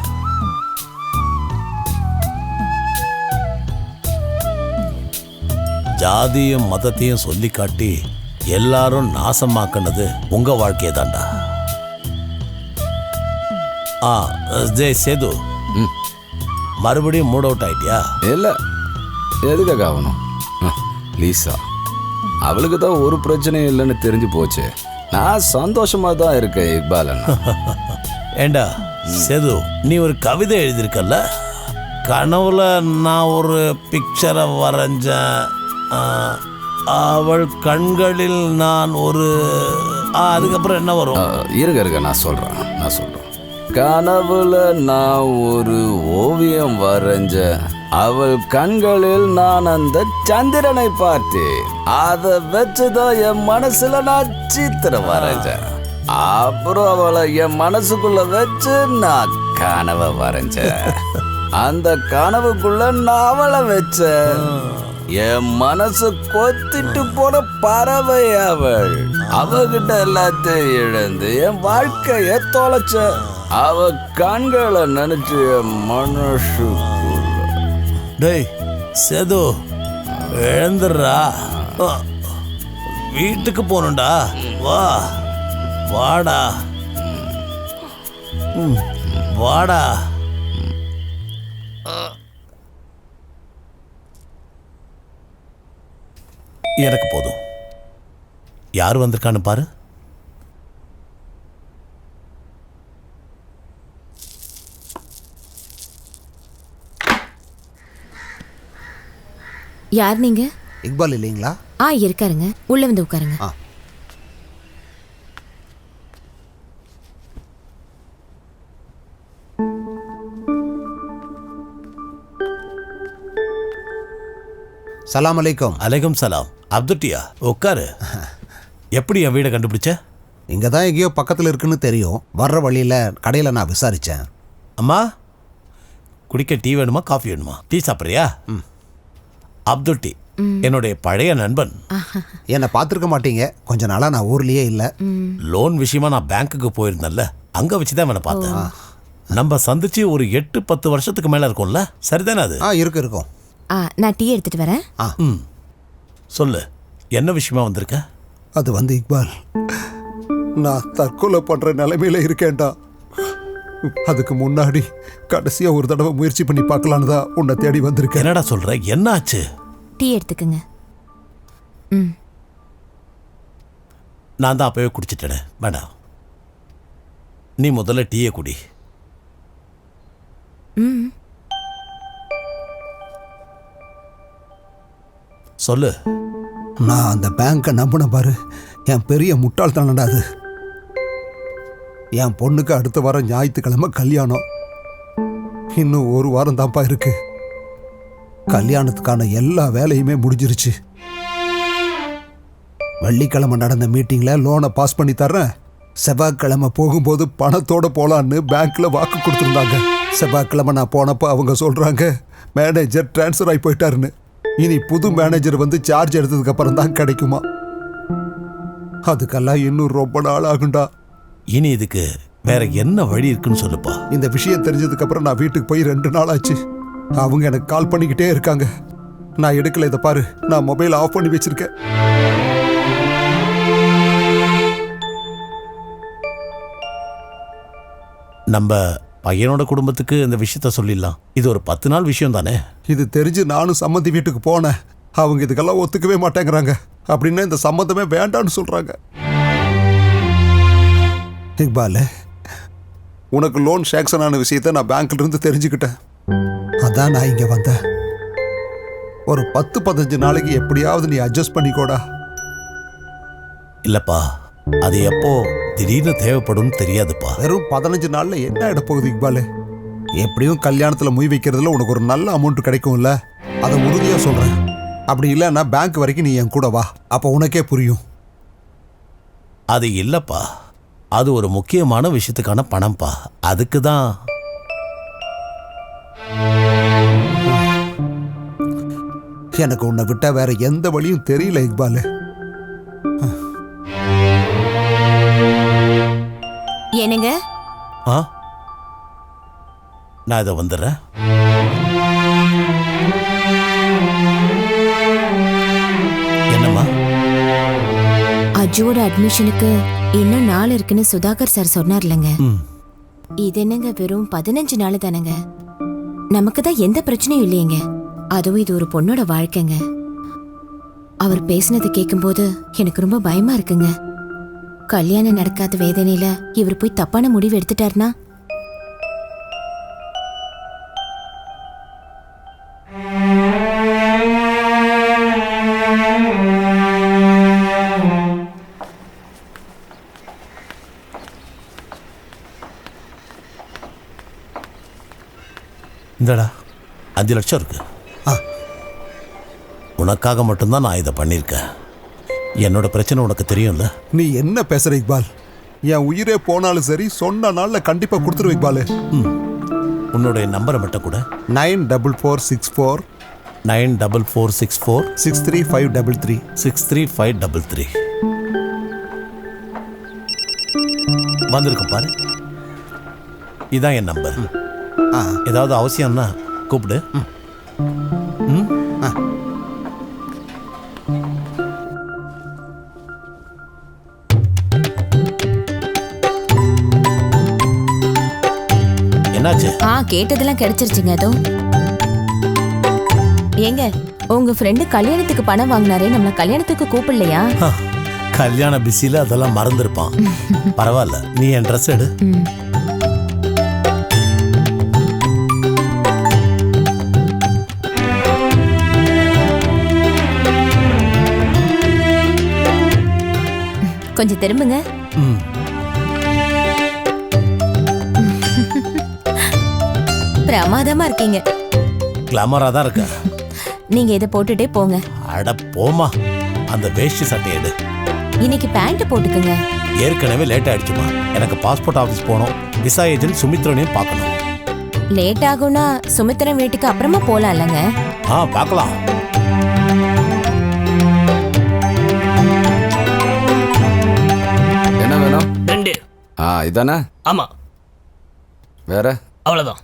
ஜாதியும் மதத்தையும் சொல்லி காட்டி எல்லாரும் நாசமாக்குனது உங்க வாழ்க்கையை தாண்டா. ஜெய் சேது, மறுபடியும் மூட் அவுட் ஆயிட்டியா? இல்லை, எதுக்காக ஆகணும்? லீசா, அவளுக்கு தான் ஒரு பிரச்சனையும் இல்லைன்னு தெரிஞ்சு போச்சு. நான் சந்தோஷமா தான் இருக்கேன் இக்பால் அண்ணா. ஏண்டா சேது, நீ ஒரு கவிதை எழுதியிருக்கல்ல? கனவுல நான் ஒரு பிக்சரை வரைஞ்சேன். அவள் கண்களில் நான் ஒரு அதுக்கப்புறம் என்ன வரும்? இருக்க நான் சொல்றேன். கனவுல நான் ஒரு ஓவியம் வரைஞ்ச, அவள் கண்களில் நான் அந்த சந்திரனை பார்த்தேன். அதை வச்சுதான் என் மனசுல நான் சித்திரம் வரைஞ்சேன். அப்புறம் அவளை என் மனசுக்குள்ள வச்சு நான் கனவை வரைஞ்சேன். அந்த கனவுக்குள்ள நான் அவளை வச்சேன். என் மனசு கொத்திட்டு போன பறவை அவள். அவகிட்ட எல்லாத்தையும் இழந்து என் வாழ்க்கைய தொலைச்ச. அவ கண்களை நினைச்சு என் மனசுக்குள்ள. டேய் சேது, எழுந்துடுறா. வீட்டுக்கு போகணும்டா. வாடா வாடா. எனக்கு போதும். யார் வந்திருக்கான்னு பாரு. யார் நீங்க? இக்பால் இல்லைங்களா? இருக்காருங்க, உள்ள வந்து உட்காருங்க. சலாம் அலைக்கும். அலைக்கும் சலாம். அப்துட்டியா, உட்காரு. எப்படி என் வீடை கண்டுபிடிச்ச? இங்கே தான் எங்கேயோ பக்கத்தில் இருக்குன்னு தெரியும். வர்ற வழியில் கடையில் நான் விசாரித்தேன். அம்மா, குடிக்க டீ வேணுமா காஃபி வேணுமா? டீ சாப்பிட்றியா? அப்துட்டி என்னுடைய பழைய நண்பன். என்னை பார்த்துருக்க மாட்டீங்க, கொஞ்ச நாளாக நான் ஊர்லேயே இல்லை. லோன் விஷயமா நான் பேங்க்குக்கு போயிருந்தேன்ல, அங்கே வச்சு தான் அவனை பார்த்தேன். நம்ம சந்திச்சு ஒரு 8-10 வருஷத்துக்கு மேலே இருக்கும்ல, சரிதானே? அது இருக்கும். நான் டீ எடுத்துட்டு வரேன். சொல்லு, என்ன விஷயமா வந்திருக்க? அது வந்து இக்பால், நான் தற்கொலை பண்ணுற நிலைமையில இருக்கேன்டா. அதுக்கு முன்னாடி கடைசியாக ஒரு தடவை முயற்சி பண்ணி பார்க்கலான்னு தான் உன்னை தேடி வந்திருக்கேன். என்னடா சொல்ற? என்ன ஆச்சு? டீ எடுத்துக்கங்க. நான் தான் அப்பவே குடிச்சிட்டேனே, வேண்டாம். நீ முதல்ல டீயை குடி. சொல்லு. நான் அந்த பேங்கை நம்பின பாரு, என் பெரிய முட்டாள்தானடா அது. என் பொண்ணுக்கு அடுத்த வாரம் ஞாயிற்றுக்கிழமை கல்யாணம். இன்னும் ஒரு வாரம் தான்ப்பா இருக்கு. கல்யாணத்துக்கான எல்லா வேலையுமே முடிஞ்சிருச்சு. வெள்ளிக்கிழமை நடந்த மீட்டிங்கில் லோனை பாஸ் பண்ணி தர்றேன், செவ்வாய்க்கிழமை போகும்போது பணத்தோடு போகலான்னு பேங்க்கில் வாக்கு கொடுத்துருந்தாங்க. செவ்வாய்க்கிழமை நான் போனப்போ அவங்க சொல்கிறாங்க மேனேஜர் டிரான்ஸ்ஃபர் ஆகி போயிட்டாருன்னு. இனி புது மேனேஜர் வந்து சார்ஜ் எடுத்ததுக்கு அப்புறம் தான் கிடைக்குமா. அதுக்கெல்லாம் இன்னும் ரொம்ப நாள் ஆகுண்டா. இனி இதுக்கு வேற என்ன வழி இருக்குன்னு சொல்லுப்பா. இந்த விஷயம் தெரிஞ்சதுக்கு அப்புறம் நான் வீட்டுக்கு போய் 2 நாள் ஆச்சு. அவங்க எனக்கு கால் பண்ணிக்கிட்டே இருக்காங்க. நான் எடுக்கல. இதை பாரு, நான் மொபைல் ஆஃப் பண்ணி வச்சிருக்கேன். நம்ம பையனோட குடும்பத்துக்கு இந்த விஷயத்த சொல்லிடலாம். இது ஒரு 10 நாள் விஷயம் தானே. இது தெரிஞ்சு நானும் சம்மந்தி வீட்டுக்கு போனேன். அவங்க இதுக்கெல்லாம் ஒத்துக்கவே மாட்டேங்கிறாங்க. அப்படின்னா இந்த சம்மந்தமே வேண்டான்னு சொல்றாங்க. இக்பால், உனக்கு லோன் சேங்ஷன் ஆன விஷயத்த நான் பேங்க்ல இருந்து தெரிஞ்சுக்கிட்டேன். அதான் நான் இங்க வந்தேன். ஒரு 10-15 நாளைக்கு எப்படியாவது நீ அட்ஜஸ்ட் பண்ணிக்கோடா. இல்லப்பா, அது எப்போ திடீர்னு தேவைப்படும் தெரியாதுப்பா. வெறும் 15 நாள்ல என்ன ஆயிட போகுது இக்பாலு? எப்படியும் கல்யாணத்துல மொய் வைக்கிறதுல உனக்கு ஒரு நல்ல அமௌண்ட் கிடைக்கும்ல, அதை உறுதியா சொல்றேன். அப்படி இல்லைன்னா பேங்க் வரைக்கும் நீ என் கூட வா, அப்ப உனக்கே புரியும். அது இல்லப்பா, அது ஒரு முக்கியமான விஷயத்துக்கான பணம்ப்பா. அதுக்கு தான். எனக்கு உன்னை விட்டா வேற எந்த வழியும் தெரியல இக்பாலு. என்னங்க? ஆ, நான் இதை வந்துடுறேன். என்னம்மா? அஜுவோட அட்மிஷனுக்கு இன்னும் நாள் இருக்குன்னு சுதாகர் சார் சொன்னார்லங்க. இது என்னங்க வெறும் 15 நாள் தானங்க. நமக்கு தான் எந்த பிரச்சனையும் இல்லையேங்க. அதுவும் இது ஒரு பொண்ணோட வாழ்க்கைங்க. அவர் பேசினது கேட்கும்போது எனக்கு ரொம்ப பயமா இருக்குங்க. கல்யாணம் நடக்காத வேதனையில இவர் போய் தப்பான முடிவு எடுத்துட்டாருனா? இந்தடா 5 லட்சம் இருக்கு. உனக்காக மட்டும்தான் நான் இதை பண்ணியிருக்கேன். என்னோட பிரச்சனை உனக்கு தெரியும்ல. நீ என்ன பேசுற இக்பால்? என் உயிரே போனாலும் சரி, சொன்ன நாள்ல கண்டிப்பா கொடுத்துரு இக்பாலு. உன்னுடைய நம்பரை மட்டும் கூட. 9446463533 63533 வந்திருக்கும் பாரு. இதான் என் நம்பர். ஏதாவது அவசியம்னா கூப்பிடு. என்னாச்சு? கேட்டதெல்லாம் கிடைச்சிருச்சுங்க. அதோ ஏங்க, உங்க ஃப்ரெண்டு கல்யாணத்துக்கு பணம் வாங்கினாரே, நம்மள கல்யாணத்துக்கு கூப்பிடலையா? கல்யாண பிஸியில அதெல்லாம் மறந்துருப்பான். பரவாயில்ல, நீ என் ட்ரெஸ் எடு. கொஞ்சம் திரும்புங்க. பிரமாதமா இருக்கீங்க. கிளாமரா தான் இருக்க. நீங்க இதை போட்டுட்டே போங்க. அட போமா, அந்த வேஷ்டி சட்டை எடு. இன்னைக்கு பேண்ட் போட்டுக்குங்க. ஏற்கனவே லேட் ஆயிடுச்சுமா. எனக்கு பாஸ்போர்ட் ஆஃபீஸ் போகணும். விசா ஏஜென்ட் சுமித்ரனையும் பார்க்கணும். லேட் ஆகும்னா சுமித்ரன் வீட்டுக்கு அப்புறமா போலாம் இல்லைங்க? பார்க்கலாம். என்ன வேணும்? 2. இதானே? ஆமா. வேற? அவ்வளவுதான்.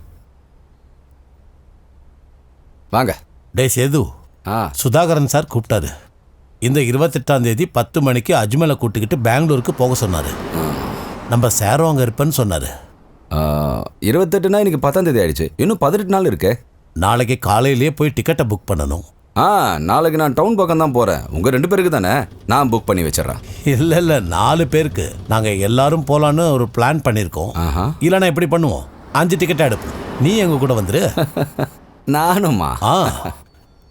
வாங்க. டே சேது, சுதாகரன் சார் கூப்பிட்டாரு. இந்த 28ஆம் தேதி 10 மணிக்கு அஜ்மலை கூட்டிக்கிட்டு பெங்களூருக்கு போக சொன்னாரு. நம்ம சாரும் அங்கே இருப்பேன்னு சொன்னாரு. 28னா இன்னைக்கு 10ஆம் தேதி ஆயிடுச்சு. இன்னும் 18 நாள் இருக்கு. நாளைக்கு காலையிலேயே போய் டிக்கெட்டை புக் பண்ணணும். நாளைக்கு நான் டவுன் பக்கம் தான் போறேன். உங்க 2 பேருக்கு தானே, நான் புக் பண்ணி வச்சிடறேன். இல்ல 4 பேருக்கு. நாங்க எல்லாரும் போலான்னு ஒரு பிளான் பண்ணிருக்கோம். இல்லைன்னா எப்படி பண்ணுவோம்? 5 டிக்கெட் எடுப்போம். நீ எங்க கூட வந்துரு. நானுமா?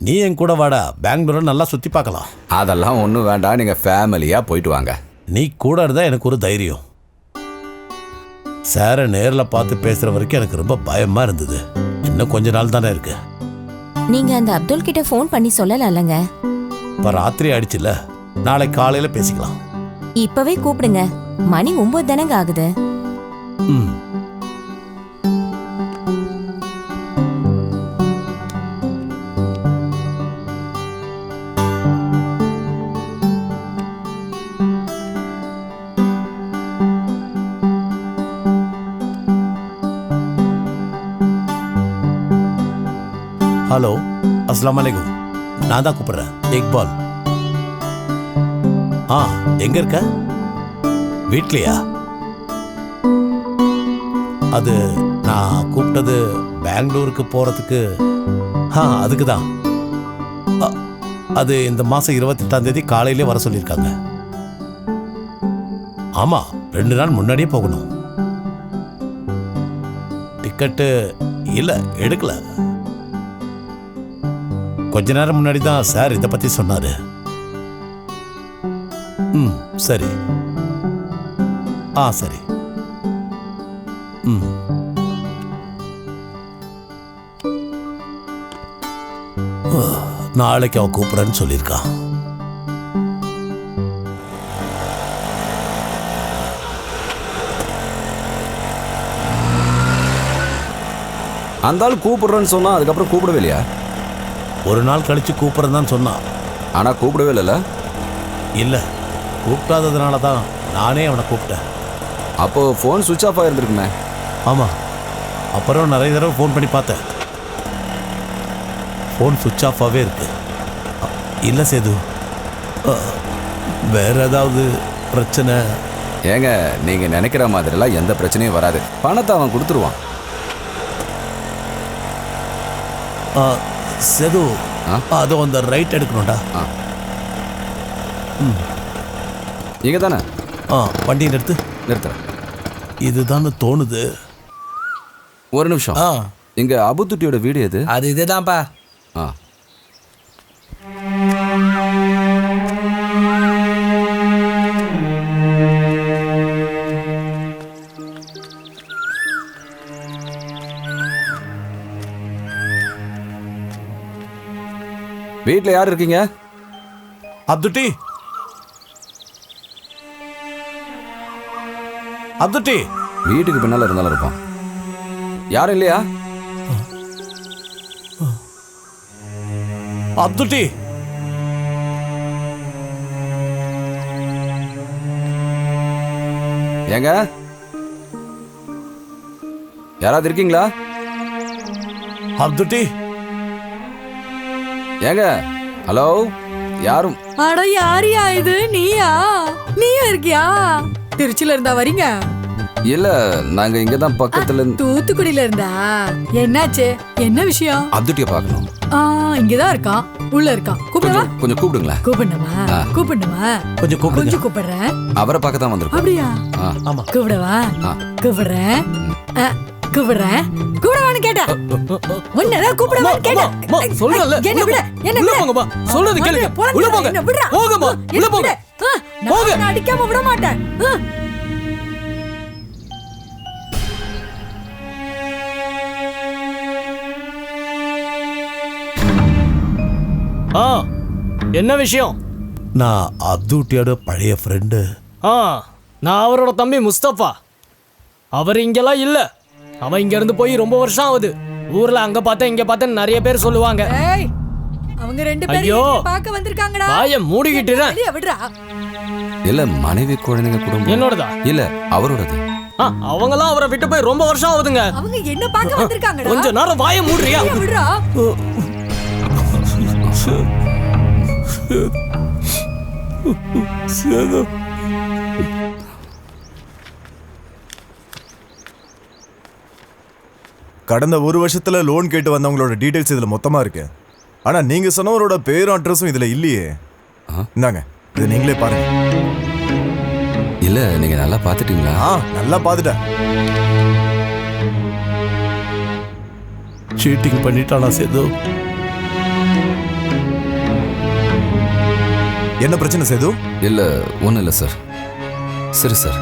நீ என் கூட வாடா, பெங்களூரை நல்லா சுத்தி பார்க்கலாம். அதெல்லாம் ஒன்றும் வேண்டாம், நீங்க ஃபேமிலியா போயிட்டு வாங்க. நீ கூட இருந்தா எனக்கு ஒரு தைரியம். சாரை நேரில் பார்த்து பேசுற வரைக்கும் எனக்கு ரொம்ப பயமா இருந்தது. இன்னும் கொஞ்ச நாள் தானே இருக்கு. நீங்க அந்த அப்துல் கிட்ட ஃபோன் பண்ணி சொல்லலாம்லங்க. இப்ப ராத்திரி ஆயிடுச்சுல, நாளை காலையில பேசிக்கலாம். இப்பவே கூப்பிடுங்க. மணி 9 தானங்க ஆகுது. ஹலோ, அஸ்ஸலாமு அலைக்கும். நான் தான் கூப்பிடுறேன், இக்பால். எங்க இருக்க? வீட்லையா? அது நான் கூப்பிட்டது பெங்களூருக்கு போறதுக்கு. அதுக்கு தான். அது இந்த மாசம் 28ஆம் தேதி காலையிலே வர சொல்லியிருக்காங்க. ஆமா, 2 நாள் முன்னாடியே போகணும். டிக்கெட்டு இல்ல, எடுக்கல. கொஞ்ச நேரம் முன்னாடி தான் சார் இதை பத்தி சொன்னாரு. சரி. சரி. ம். நாளைக்கு அவன் கூப்பிடுறேன்னு சொல்லியிருக்கான். அந்த ஆள் கூப்பிடுறேன்னு சொன்னா அதுக்கப்புறம் கூப்பிடவே இல்லையா? ஒரு நாள் கழிச்சு கூப்பிடுறேன்னு தான் சொன்னான். ஆனா கூப்பிடவே இல்லைல்ல? இல்லை, கூப்பிடாததுனால தான் நானே அவனை கூப்பிட்டேன். அப்போ ஃபோன் சுவிட்ச் ஆஃப் ஆகிருந்துருக்குமே. ஆமாம், அப்புறம் நிறைய தடவை ஃபோன் பண்ணி பார்த்தேன். ஃபோன் சுவிட்ச் ஆஃபாகவே இருக்கு. இல்லை சேது, வேற ஏதாவது பிரச்சனை? ஏங்க நீங்க நினைக்கிற மாதிரிலாம் எந்த பிரச்சனையும் வராது. பணத்தை அவன் கொடுத்துருவான். சேது, அதை அந்த ரைட் எடுக்கணும்டா. இங்க தானே? வண்டியை நிறுத்து. நிறுத்துறேன். இதுதான்னு தோணுது. ஒரு நிமிஷம். இங்க அபுத்துட்டியோட வீடு எது? அது இதுதான்ப்பா. வீட்டில் யார் இருக்கீங்க? அப்துட்டி, அப்துட்டி. வீட்டுக்கு பின்னால இருந்தாலும் இருப்பான். யாரும் இல்லையா? அப்துட்டி, ஏங்க யாராவது இருக்கீங்களா? அப்துட்டி. ஏங்க ஹலோ, யாரும்? அட யாரியா இது? நீயா இருக்கியா? திருச்சியில இருந்தா வரீங்க? இல்ல, நாங்க இங்க தான் பக்கத்துல. தூத்துக்குடியில இருந்தா? என்னாச்சு? என்ன விஷயம்? அப்துட்டியை பார்க்கணும். இங்கதான் இருக்கான், உள்ள இருக்கான். கூப்பிடுவா? கொஞ்சம் கூப்பிடுங்களேன். கூப்பிடணுமா? கொஞ்சம் கூப்பிடுறேன். அவரை பார்க்க தான் வந்திருக்கோம். அப்படியா? ஆமா. கூப்பிடவா? கூப்பிடுறேன். கூப்பிடவான்னு கேட்டேன். உன்னதான் கூப்பிடவான்னு கேட்டேன். சொல்றல. என்ன விட? என்ன உள்ள போங்கப்பா. சொல்றது கேளுங்க. உள்ள போங்க. போங்கம்மா. உள்ள போங்க. போங்க. நான் அடிக்காம விட மாட்டேன். என்ன விஷயம்? நான் அப்துட்டியோட பழைய ஃப்ரெண்டு. நான் அவரோட தம்பி முஸ்தபா. அவர் இங்கெல்லாம் இல்ல. அவன் இங்க இருந்து போய் ரொம்ப வருஷம் ஆகுது. ஊர்ல அங்க பார்த்தேன் இங்க பார்த்தேன் நிறைய பேர் சொல்லுவாங்க. அவங்க ரெண்டு பேரும் பார்க்க வந்திருக்காங்கடா. வாயை மூடிக்கிட்டு இரு. வெளிய விடுடா. இல்ல, மனைவி குழந்தைங்க குடும்பம். என்னோடதா? இல்ல, அவரோடது. அவங்கலாம் அவரை விட்டு போய் ரொம்ப வருஷம் ஆகுதுங்க. அவங்க என்ன பார்க்க வந்திருக்காங்கடா. கொஞ்ச நேரம் வாயை மூடுறியா? விடுடா. கடந்த ஒரு வருஷத்துல லோன் கேட்டு வந்தவங்களோட டீடைல்ஸ் இதுல மொத்தமா இருக்கு. ஆனா நீங்க சொன்னவரோட பேரும் அட்ரஸும் இதுல இல்லையே. இந்தாங்க, இது நீங்களே பாருங்க. இல்ல, நீங்க நல்லா பாத்துட்டீங்களா? நல்லா பாத்துட்டேன். சீட்டிங் பண்ணிட்டானா சேது? என்ன பிரச்சனை சேது? இல்ல, ஒண்ணும் இல்ல சார். சரி சார்.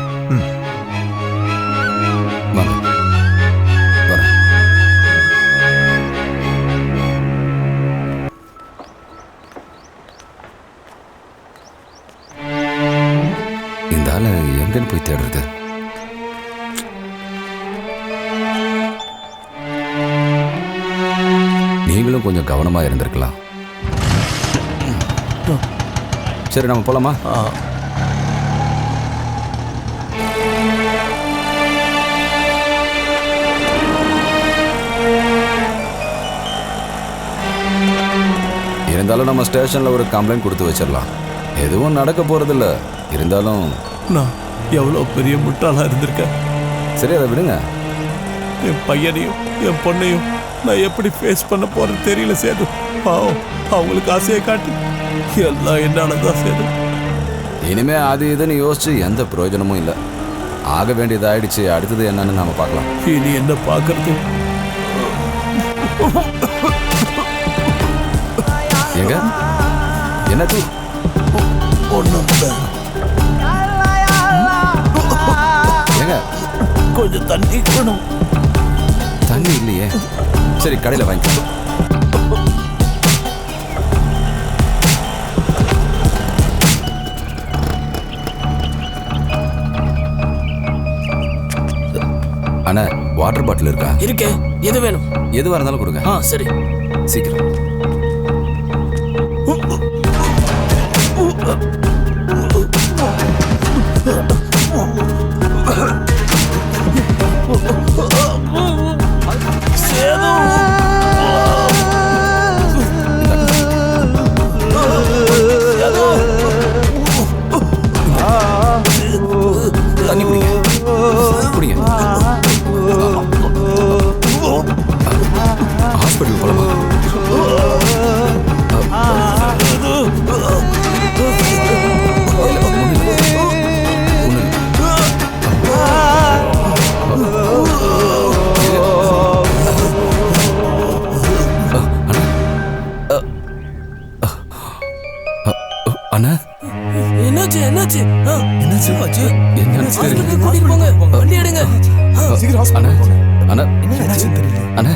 வாங்க. வரேன். இந்த ஆளை எங்கன்னு போய் தேடுறது? நீங்களும் கொஞ்சம் கவனமா இருந்திருக்கலாம். சரி, நம்ம போலாமா? இருந்தாலும் நம்ம ஸ்டேஷன்ல ஒரு கம்ப்ளைண்ட் கொடுத்து வச்சிடலாம். எதுவும் நடக்க போறதில்ல. இருந்தாலும் நான் எவ்வளோ பெரிய முட்டாளா இருந்திருக்கேன். சரி, அதை விடுங்க. என் பையனையும் என் பொண்ணையும் நான் எப்படி ஃபேஸ் பண்ண போறேன்னு தெரியல சேது. பாவம், அவங்களுக்கு ஆசையை காட்டி எல்லாம் என்னாலதான் சேது. இனிமே அது இதுன்னு யோசிச்சு எந்த பிரயோஜனமும் இல்லை. ஆக வேண்டியது ஆயிடுச்சு. அடுத்தது என்னன்னு நாம பார்க்கலாம். இனி என்ன பார்க்கறது? எங்க என்னாச்சு? ஒன்றும் கொஞ்சம் தண்ணி வேணும். தண்ணி இல்லையே. சரி கடையில் வாங்கிக்கோ. அண்ணா வாட்டர் பாட்டில் இருக்கா? இருக்கே. எது வேணும்? எதுவாக இருந்தாலும் கொடுங்க. சரி சீக்கிரம். தண்ணி குடிங்க. குடிங்க. ஹாஸ்பிட்டல் போலாமா? அண்ணா என்னாச்சு என்னாச்சு என்னாச்சு ஆச்சு? என்னாச்சு தெரியல. கூட்டிட்டு போங்க, வண்டி எடுங்க. சீக்கிரம் அண்ணா ஹாஸ்பிட்டல் அண்ணா என்னாச்சுன்னு தெரியல. அண்ணா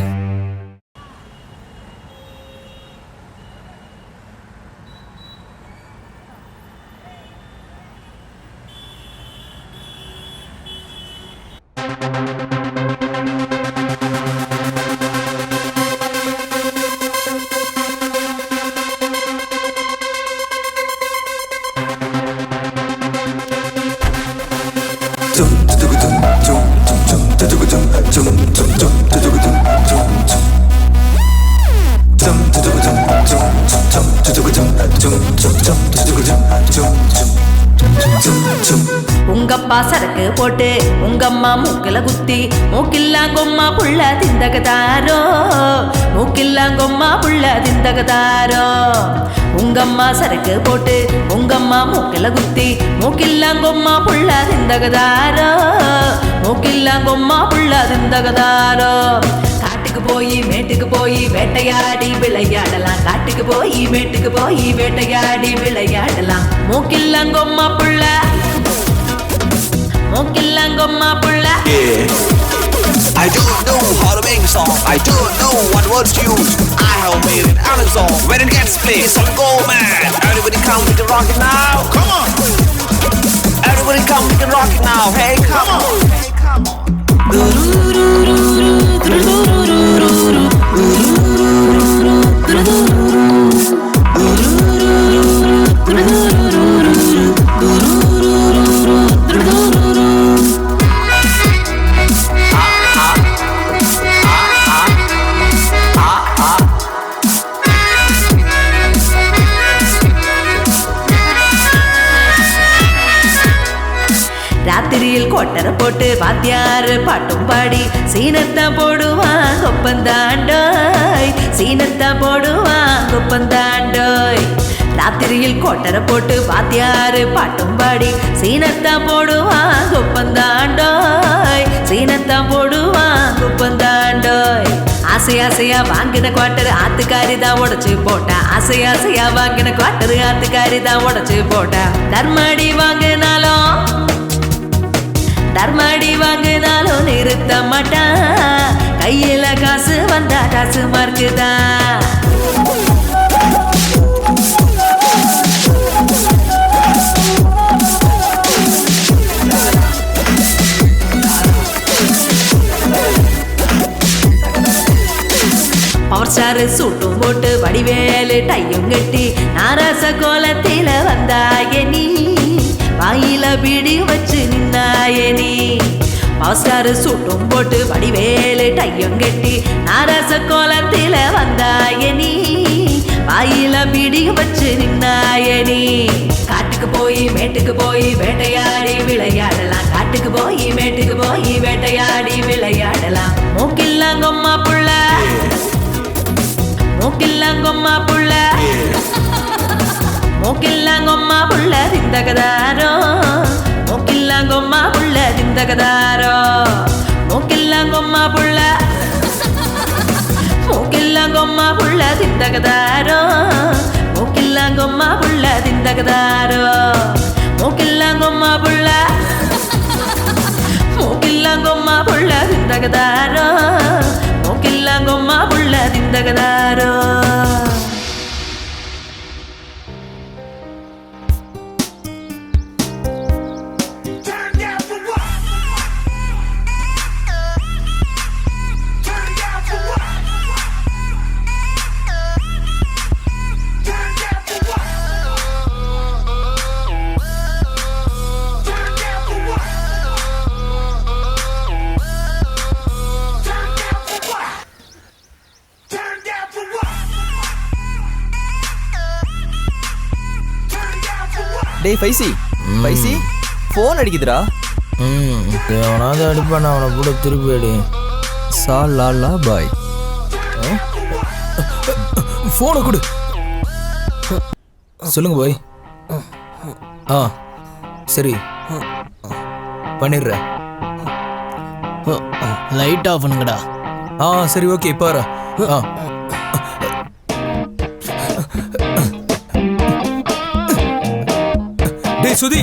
உங்கப்பா சரக்கு போட்டு உங்கம்மா மூக்கில குத்தி மூக்கில்லாங்கொம்மா புள்ள திந்தகதாரோ, மூக்கில்லாங்கொம்மா புள்ள திந்தகதாரோ. உங்கம்மா சரக்கு போட்டு உங்கம்மா மூக்கில குத்தி மூக்கில்லாங்கொம்மா புள்ள திந்தகதாரோ, மூக்கில்லாங்கொம்மா புள்ள திந்தகதாரோ. காட்டுக்கு போய் மேட்டுக்கு போய் வேட்டையாடி விளையாடலாம், காட்டுக்கு போய் மேட்டுக்கு போய் வேட்டையாடி விளையாடலாம். மூக்கில்லாங்கொம்மா புள்ள, மூக்கில்லாங்கொம்மா புள்ள. I don't know how to make a song. I don't know what words to use. I have made it on a song. When it gets played, so go mad. Everybody come, we can rock it now. Come on. Everybody come, we can rock it now. Hey, come on. Hey, come on. ராத்திரியில் கொட்டரை போட்டு வாத்தியாரு பாட்டும் பாடி சீனத்தான் போடுவான் கொப்பந்தாண்டோய், சீனத்தான் போடுவான் கொப்பந்தாண்டோய். ராத்திரியில் கொட்டரை போட்டு வாத்தியாரு பாட்டும் பாடி சீனத்தான் போடுவான் கொப்பந்தாண்டோய், சீனத்தான் போடுவான் கொப்பந்தாண்டோய். ஆசை ஆசையா வாங்கின குவாட்டர் ஆத்துக்காரி தான் உடைச்சு போட்டா, ஆசை ஆசையா வாங்கின குவாட்டர் ஆத்துக்காரி தான் உடைச்சு போட்டா. தர்மடி வாங்கினாலும் தர்மடி வாங்கினாலும் நிறுத்த மாட்டான், கையில காசு வந்தா காசு மார்க்குதான். பவர் ஸ்டார் சூட்டும் போட்டு வடிவேலு டையும் கட்டி நாராச கோலத்தில வந்தாய நீ, வாயில பிடி வச்சு நின்னாய நீ. பவர் ஸ்டார் சூட்டும் போட்டு வடிவேலு டையும் கட்டி நாராச கோலத்தில வந்தாய நீ, வாயில பிடி வச்சு நின்னாய நீ. காட்டுக்கு போய் மேட்டுக்கு போய் வேட்டையாடி விளையாடலாம், காட்டுக்கு போய் மேட்டுக்கு போய் வேட்டையாடி விளையாடலாம். மூக்கில்லாங்கொம்மா புள்ள, மூக்கில்லாங்கொம்மா புள்ள, மூக்கில்லாங்கொம்மா புள்ள திந்தகதாரோ, மூக்கில்லாங்கொம்மா புள்ள திந்தகதாரோ. மூக்கில்லாங்கொம்மா புள்ள, மூக்கில்லாங்கொம்மா புள்ள திந்தகதாரோ, மூக்கில்லாங்கொம்மா புள்ள திந்தகதாரோ. மூக்கில்லாங்கொம்மா புள்ள, மூக்கில்லாங்கொம்மா தகதாரோ நோக்கெல்லாம் கொம்மா புள்ள திந்தகதாரோ டேய் பைசி ஃபோன் அடிக்குதுடா. எவனாவது அடிப்பான், அவனை கூட திருப்பி அடி. சாலா பாய். ஃபோனை கொடு. சொல்லுங்க பாய். சரி பண்ணிடுறேன். லைட் ஆஃப் பண்ணுங்கடா. சரி ஓகே இப்போ வர. டேய் சுதி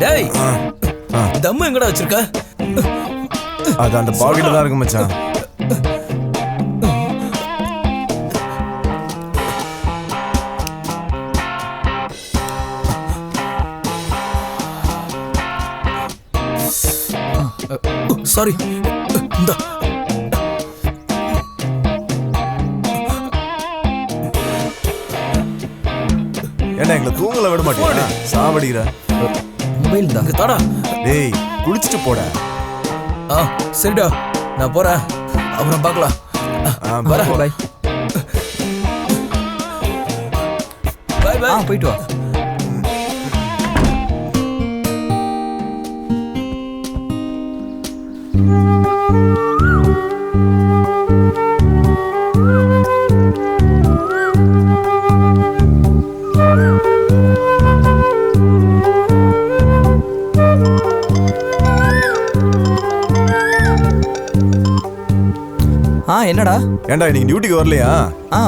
டேய் தம்மு எங்கடா வச்சிருக்க? அது அந்த பாக்கெட்ல தான் இருக்கு மச்சான். சாரி. இந்த என்ன எங்களை தூங்கல விட மாட்டேன் சாவடிக்கிற. மொபைல் தான் தாடா. டேய் குளிச்சுட்டு போட. சரிடா நான் போறேன், அப்புறம் பார்க்கலாம். பாய் பாய் பாய் பாய். போயிட்டு வா. என்னடா? ஏன்டா இன்னைக்கு டியூட்டிக்கு வரலையா?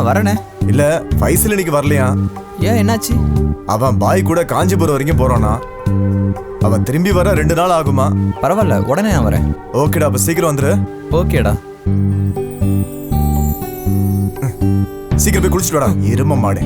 வரேனே. இல்ல ஃபைசல் இன்னைக்கு வரலையா? ஏன் என்னாச்சு? அவன் பாய் கூட காஞ்சிபுரம் வரைக்கும் போறானா. அவன் திரும்பி வர 2 நாள் ஆகுமா? பரவாயில்ல, உடனே நான் வரேன். ஓகேடா, அப்ப சீக்கிரம் வந்துரு. ஓகேடா. சீக்கிரம் போய் குளிச்சுட்டு வாடா எரும மாடு.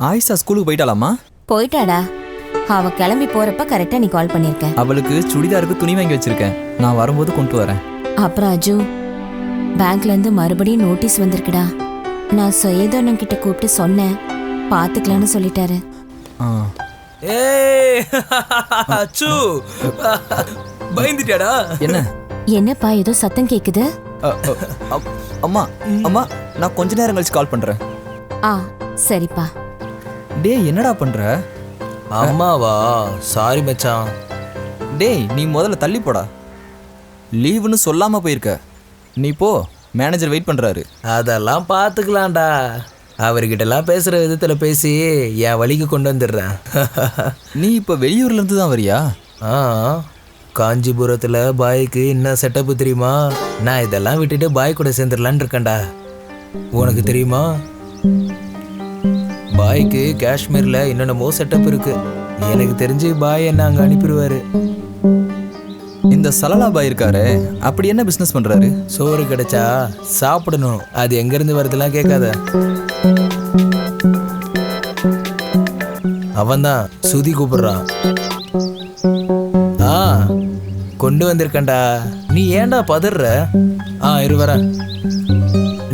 ஆயிஷா ஸ்கூலுக்கு போயிட்டாலாமா? போயிட்டாடா. அவ கிளம்பி போறப்ப கரெக்டா நீ கால் பண்ணிருக்க. அவளுக்கு சுடிதாருக்கு துணி வாங்கி வச்சிருக்கேன், நான் வரும்போது கொண்டு வரேன். அப்புறம் அஜு, பேங்க்ல இருந்து மறுபடியும் நோட்டீஸ் வந்திருக்குடா. நான் சுயதோனம் கிட்ட கூப்பிட்டு சொன்னேன், பாத்துக்கலான்னு சொல்லிட்டாரு. அச்சு பயந்துட்டியாடா? என்ன என்னப்பா ஏதோ சத்தம் கேக்குது? அம்மா அம்மா நான் கொஞ்ச நேரம் கழிச்சு கால் பண்றேன். சரிப்பா. டேய் என்னடா பண்ற? அம்மாவா? சாரி மச்சான். டேய் நீ முதல்ல தள்ளி போடா. லீவுன்னு சொல்லாம போயிருக்க. நீ போ, மேனேஜர் வெயிட் பண்றாரு. அதெல்லாம் பார்த்துக்கலாம்டா. அவர்கிட்டலாம் பேசுற விதத்துல பேசி என் வழிக்கு கொண்டு வந்துடுறேன். நீ இப்ப வெளியூர்ல இருந்து தான் வரியா? காஞ்சிபுரத்துல பாய்க்கு என்ன செட்டப்பு தெரியுமா? நான் இதெல்லாம் விட்டுட்டு பாய் கூட சேர்ந்துடலான்னு இருக்கேன்டா. உனக்கு தெரியுமா, பாய்க்கு காஷ்மீர்ல என்னென்னமோ செட்டப் இருக்கு. எனக்கு தெரிஞ்சு பாய் என்ன அங்க அனுப்பிடுவாரு. இந்த சலலா பாய் இருக்காரு, அப்படி என்ன பிசினஸ் பண்றாரு? சோறு கிடைச்சா சாப்பிடணும், அது எங்க இருந்து வருதுலாம் கேட்காத. அவன்தான் சுதி கூப்பிடுறான். கொண்டு வந்திருக்கேன்டா. நீ ஏன்டா பதற? இரு வர.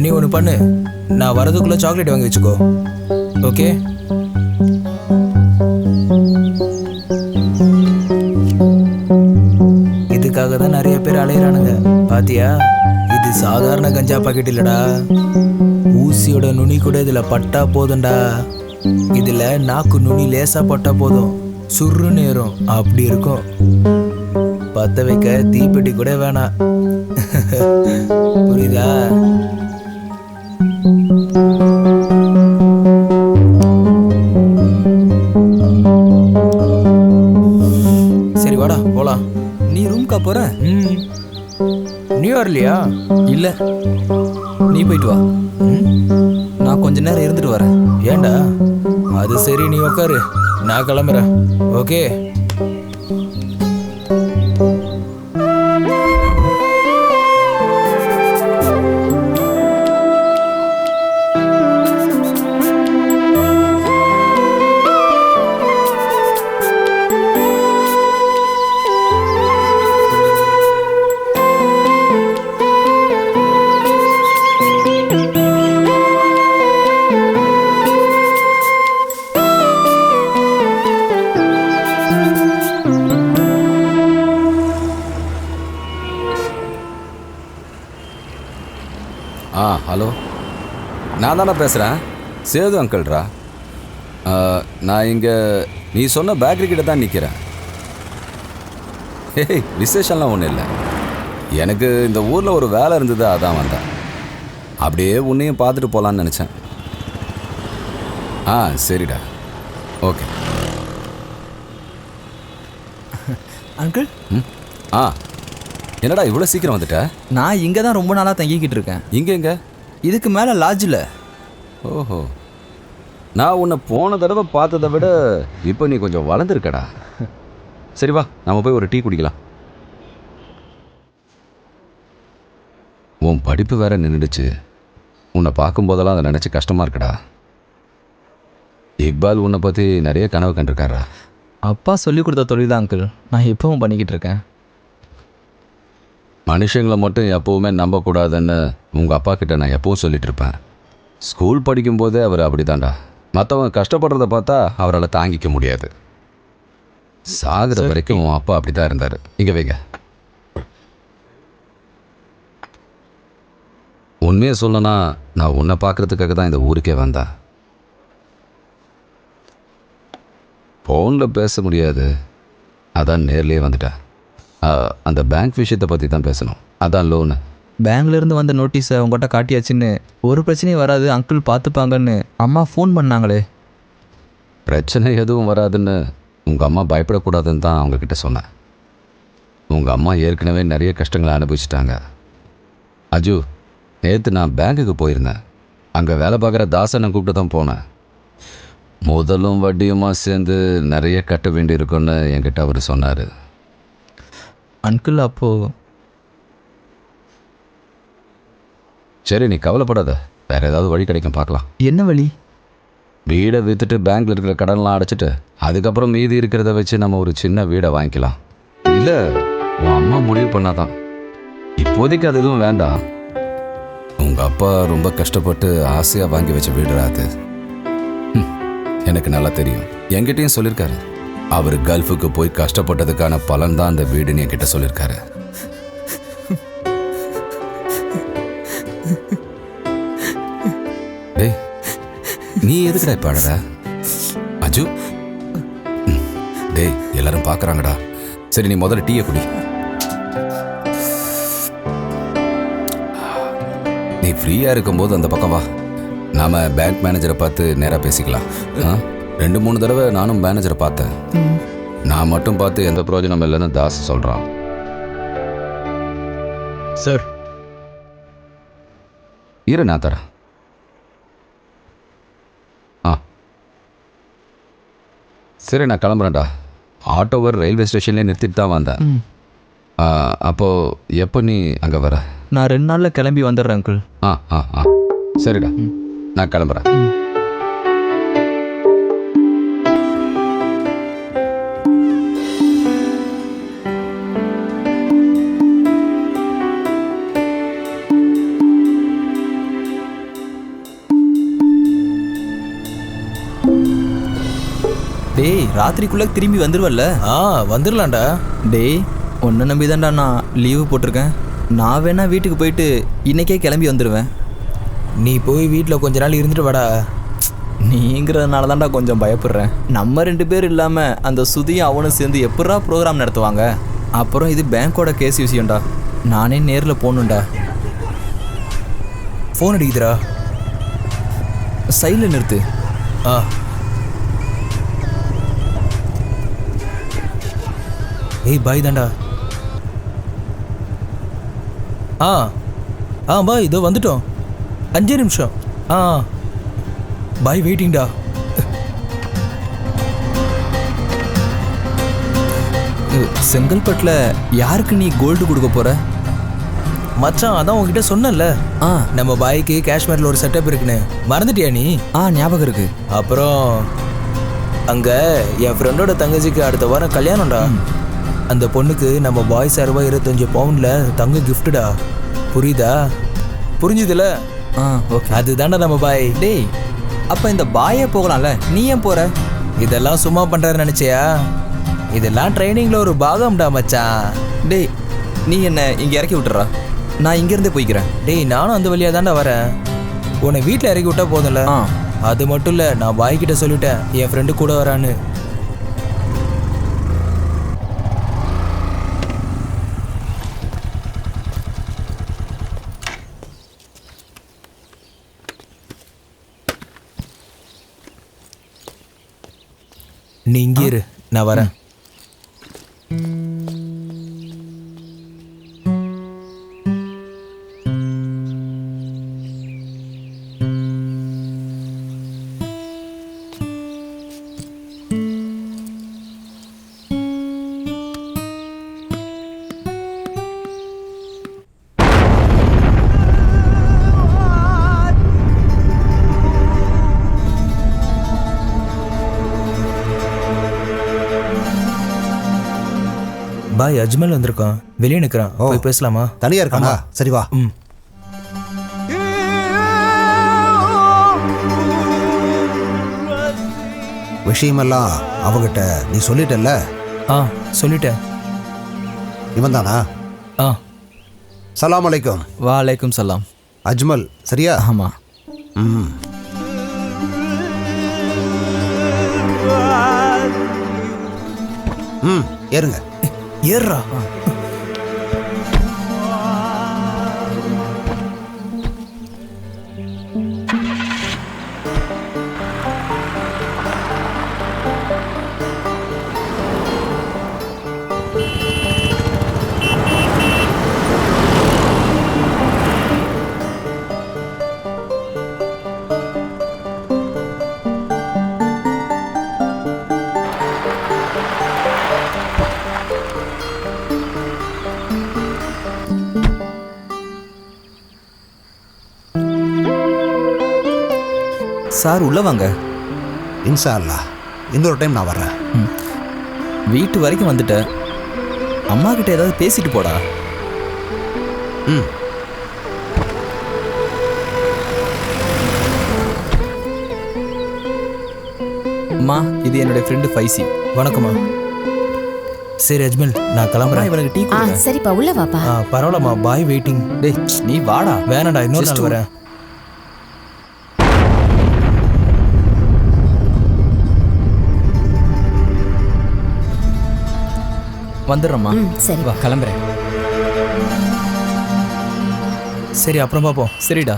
நீ ஒன்று பண்ணு, நான் வரதுக்குள்ள சாக்லேட் வாங்கி வச்சுக்கோ. ஓகே? அலையிறானுங்க பாத்தியா? இது சாதாரண கஞ்சா பாக்கெட் இல்லடா. ஊசியோட நுனி கூட இதுல பட்டா போதும்டா. இதுல நாக்கு நுனி லேசா பட்டா போதும், சுருன்னு ஏறும். அப்படி இருக்கும். பத்த வைக்க தீப்பெட்டி கூட வேணாம். புரியுதா? சரி வாடா போலாம். நீ ரூம்க்கா போற? நீ வரலையா? இல்ல, நீ போயிட்டு வா. நான் கொஞ்ச நேரம் இருந்துட்டு வரேன். ஏண்டா? அது சரி, நீ உக்காரு, நான் கிளம்புறேன். ஓகே. ஹலோ, நான் தானே பேசுகிறேன். சேது அங்கிள்ரா. நான் இங்கே நீ சொன்ன பேக்கரி கிட்ட தான் நிற்கிறேன். ஏய், விசேஷம்லாம் ஒன்றும் இல்லை. எனக்கு இந்த ஊரில் ஒரு வேலை இருந்தது, அதான் வந்தேன். அப்படியே உன்னையும் பார்த்துட்டு போகலான்னு நினச்சேன். சரிடா, ஓகே. அங்கிள். என்னடா இவ்வளோ சீக்கிரம் வந்துட்ட? நான் இங்கே தான் ரொம்ப நாளாக தங்கிக்கிட்டு இருக்கேன். இங்கே இதுக்கு மேலே லாட்ஜில். ஓஹோ, நான் உன்னை போன தடவை பார்த்ததை விட இப்போ நீ கொஞ்சம் வளர்ந்துருக்கடா. சரி வா, நம்ம போய் ஒரு டீ குடிக்கலாம். உன் படிப்பு வேற நின்றுடுச்சு. உன்னை பார்க்கும்போதெல்லாம் அதை நினச்சி கஷ்டமாக இருக்குடா. இக்பால் உன்னை பற்றி நிறைய கனவு கண்டிருக்காரா? அப்பா சொல்லிக் கொடுத்த தொழில் தான் அங்கிள், நான் எப்பவும் பண்ணிக்கிட்டு இருக்கேன். மனுஷங்களை மட்டும் எப்போவுமே நம்பக்கூடாதுன்னு உங்கள் அப்பா கிட்ட நான் எப்பவும் சொல்லிட்டு இருப்பேன். ஸ்கூல் படிக்கும்போதே அவர் அப்படிதான்டா. மற்றவங்க கஷ்டப்படுறத பார்த்தா அவரால் தாங்கிக்க முடியாது. சாகுற வரைக்கும் உன் அப்பா அப்படி தான் இருந்தார். இங்கே வைங்க. உண்மையை சொல்லணும்னா நான் உன்னை பார்க்குறதுக்காக தான் இந்த ஊருக்கே வந்தேன். ஃபோனில் பேச முடியாது, அதான் நேர்லேயே வந்துட்டேன். அந்த பேங்க் விஷயத்தை பற்றி தான் பேசணும். அதான் லோனு. பேங்க்லேருந்து வந்த நோட்டீஸை உங்கள்கிட்ட காட்டியாச்சுன்னு ஒரு பிரச்சனையும் வராது, அங்கிள் பார்த்துப்பாங்கன்னு அம்மா ஃபோன் பண்ணாங்களே. பிரச்சனை எதுவும் வராதுன்னு உங்கள் அம்மா பயப்படக்கூடாதுன்னு தான் அவங்கக்கிட்ட சொன்னேன். உங்கள் அம்மா ஏற்கனவே நிறைய கஷ்டங்களை அனுபவிச்சிட்டாங்க. அஜு, நேற்று நான் பேங்குக்கு போயிருந்தேன். அங்கே வேலை பார்க்குற தாசனை கூப்பிட்டு தான் போனேன். முதலும் வட்டியுமா சேர்ந்து நிறைய கட்ட வேண்டியிருக்குன்னு என்கிட்ட அவர் சொன்னார். அங்கிள் அப்போது சரி, நீ கவலைப்படாத, வேறு ஏதாவது வழி கிடைக்கும், பார்க்கலாம். என்ன வழி? வீடை விற்றுட்டு பேங்க்கில் இருக்கிற கடன்லாம் அடைச்சிட்டு அதுக்கப்புறம் மீதி இருக்கிறத வச்சு நம்ம ஒரு சின்ன வீடை வாங்கிக்கலாம். இல்லை, உன் அம்மா முடிவு பண்ணாதான். இப்போதைக்கு அது எதுவும் வேண்டாம். உங்கள் அப்பா ரொம்ப கஷ்டப்பட்டு ஆசையாக வாங்கி வச்ச வீடுடா அது. எனக்கு நல்லா தெரியும். என்கிட்டையும் சொல்லியிருக்காரு. அவர் கல்ஃபுக்கு போய் கஷ்டப்பட்டதுக்கான பலன் தான் அந்த வீடுன்னு என்கிட்ட சொல்லியிருக்காரு. டேய், நீ எதுக்குடா இப்ப அழற? அஜு, டேய் எல்லாரும் பார்க்குறாங்கடா. சரி, நீ முதல்ல டீயை குடி. நீ ஃப்ரீயாக இருக்கும்போது அந்த பக்கம் வா. நாம் பேங்க் மேனேஜரை பார்த்து நேராக பேசிக்கலாம். 2-3 தடவை நானும் மேனேஜரை பார்த்தேன். நான் மட்டும் பார்த்து எந்த பிரயோஜனம் இல்லைன்னு தாஸ் சொல்கிறான். சார், இரு, நான் தரேன். சரி, நான் கிளம்புறேன்டா. ஆட்டோவர் ரயில்வே ஸ்டேஷன்லேயே நிறுத்திட்டு தான் வந்தேன். அப்போது எப்போ நீ அங்கே வர? நான் 2 நாளில் கிளம்பி வந்துடுறேன் அங்கிள். சரிடா, நான் கிளம்புறேன். டேய், ராத்திரிக்குள்ளே திரும்பி வந்துடுவல்ல? வந்துடலாம்டா. டேய், உன்னை நம்பி தான்டா நான் லீவு போட்டிருக்கேன். நான் வேணா வீட்டுக்கு போயிட்டு இன்னைக்கே கிளம்பி வந்துடுவேன். நீ போய் வீட்டில் கொஞ்ச நாள் இருந்துட்டு வாடா. நீங்கிறதுனால தான்டா கொஞ்சம் பயப்படுறேன். நம்ம 2 பேர் இல்லாமல் அந்த சுதியும் அவனும் சேர்ந்து எப்படா ப்ரோக்ராம் நடத்துவாங்க? அப்புறம் இது பேங்க்கோட கேஸ் விஷயம்டா. நானே நேரில் போகணுண்டா. ஃபோன் அடிக்குதுடா. சைடில் நிறுத்து. ஆ ஏய் பாய் தான்டா. பாய் இதோ வந்துட்டோம். 5 நிமிஷம். பாய் வெயிட்டிங்டா. செங்கல்பட்டில் யாருக்கு நீ கோல்டு கொடுக்க போற? மச்சான் அதான் உங்ககிட்ட சொன்னேன்ல, நம்ம பாய்க்கு காஷ்மீரில் ஒரு செட்டப் இருக்குன்னு. மறந்துட்டியா நீ? ஞாபகம் இருக்கு. அப்புறம் அங்கே என் ஃப்ரெண்டோட தங்கச்சிக்கு அடுத்த வாரம் கல்யாணம்டா. அந்த பொண்ணுக்கு நம்ம பாய் சார்பா 25 பவுண்டில் தங்க கிஃப்ட்டுடா. புரியுதா? புரிஞ்சுதுல? ஓகே. அதுதான்டா நம்ம பாய். டேய், அப்போ இந்த பாயே போகலாம்ல, நீ ஏன் போற? இதெல்லாம் சும்மா பண்ணுறாரு நினச்சியா? இதெல்லாம் ட்ரைனிங்கில் ஒரு பாகம்டா மச்சான். டேய், நீ என்ன இங்கே இறக்கி விட்டுறா, நான் இங்கேருந்தே போய்க்கிறேன். டேய், நானும் அந்த வழியாக தான்டா வரேன். உன்னை வீட்டில் இறக்கி விட்டா போதும்ல? அது மட்டும் இல்லை, நான் பாய்கிட்ட சொல்லிட்டேன் என் ஃப்ரெண்டு கூட வரான்னு. நீ இங்கே இரு, நான் வரேன். பாய் அஜ்மல் வந்திருக்கான், வெளியே நிற்கிறான். போய் பேசலாமா? தனியா இருக்கானா? சரி வா. விஷயமெல்லாம் அவகிட்ட நீ சொல்லிட்டல்ல? சொல்லிட்டேன். இவன் தானா? சலாம் அலைக்கும். வா அலைக்கும் சலாம். அஜ்மல் சரியா? ஆமா. ஏறுங்க. ஏறுறா. சார் உள்ள வாங்க. இன்ஷா அல்லாஹ் இன்னொரு டைம் நான் வர்றேன். வீட்டு வரைக்கும் வந்துட்டேன். அம்மா கிட்ட ஏதாவது பேசிட்டு போடா. அம்மா, இது என்னுடைய ஃப்ரெண்டு ஃபைசி. வணக்கம்மா. சரி அஜ்மல், நான் கிளம்புறேன். இவனுக்கு டீ குடு. சரிப்பா, உள்ள வாப்பா. பரவாயில்லம்மா, பாய் வெயிட்டிங். டேய், நீ வாடா. வேணாடா, இன்னொரு நாள் வரேன். வந்துடுறோம்மா. சரி வா, கிளம்புறேன். சரி, அப்புறம் பார்ப்போம். சரிடா.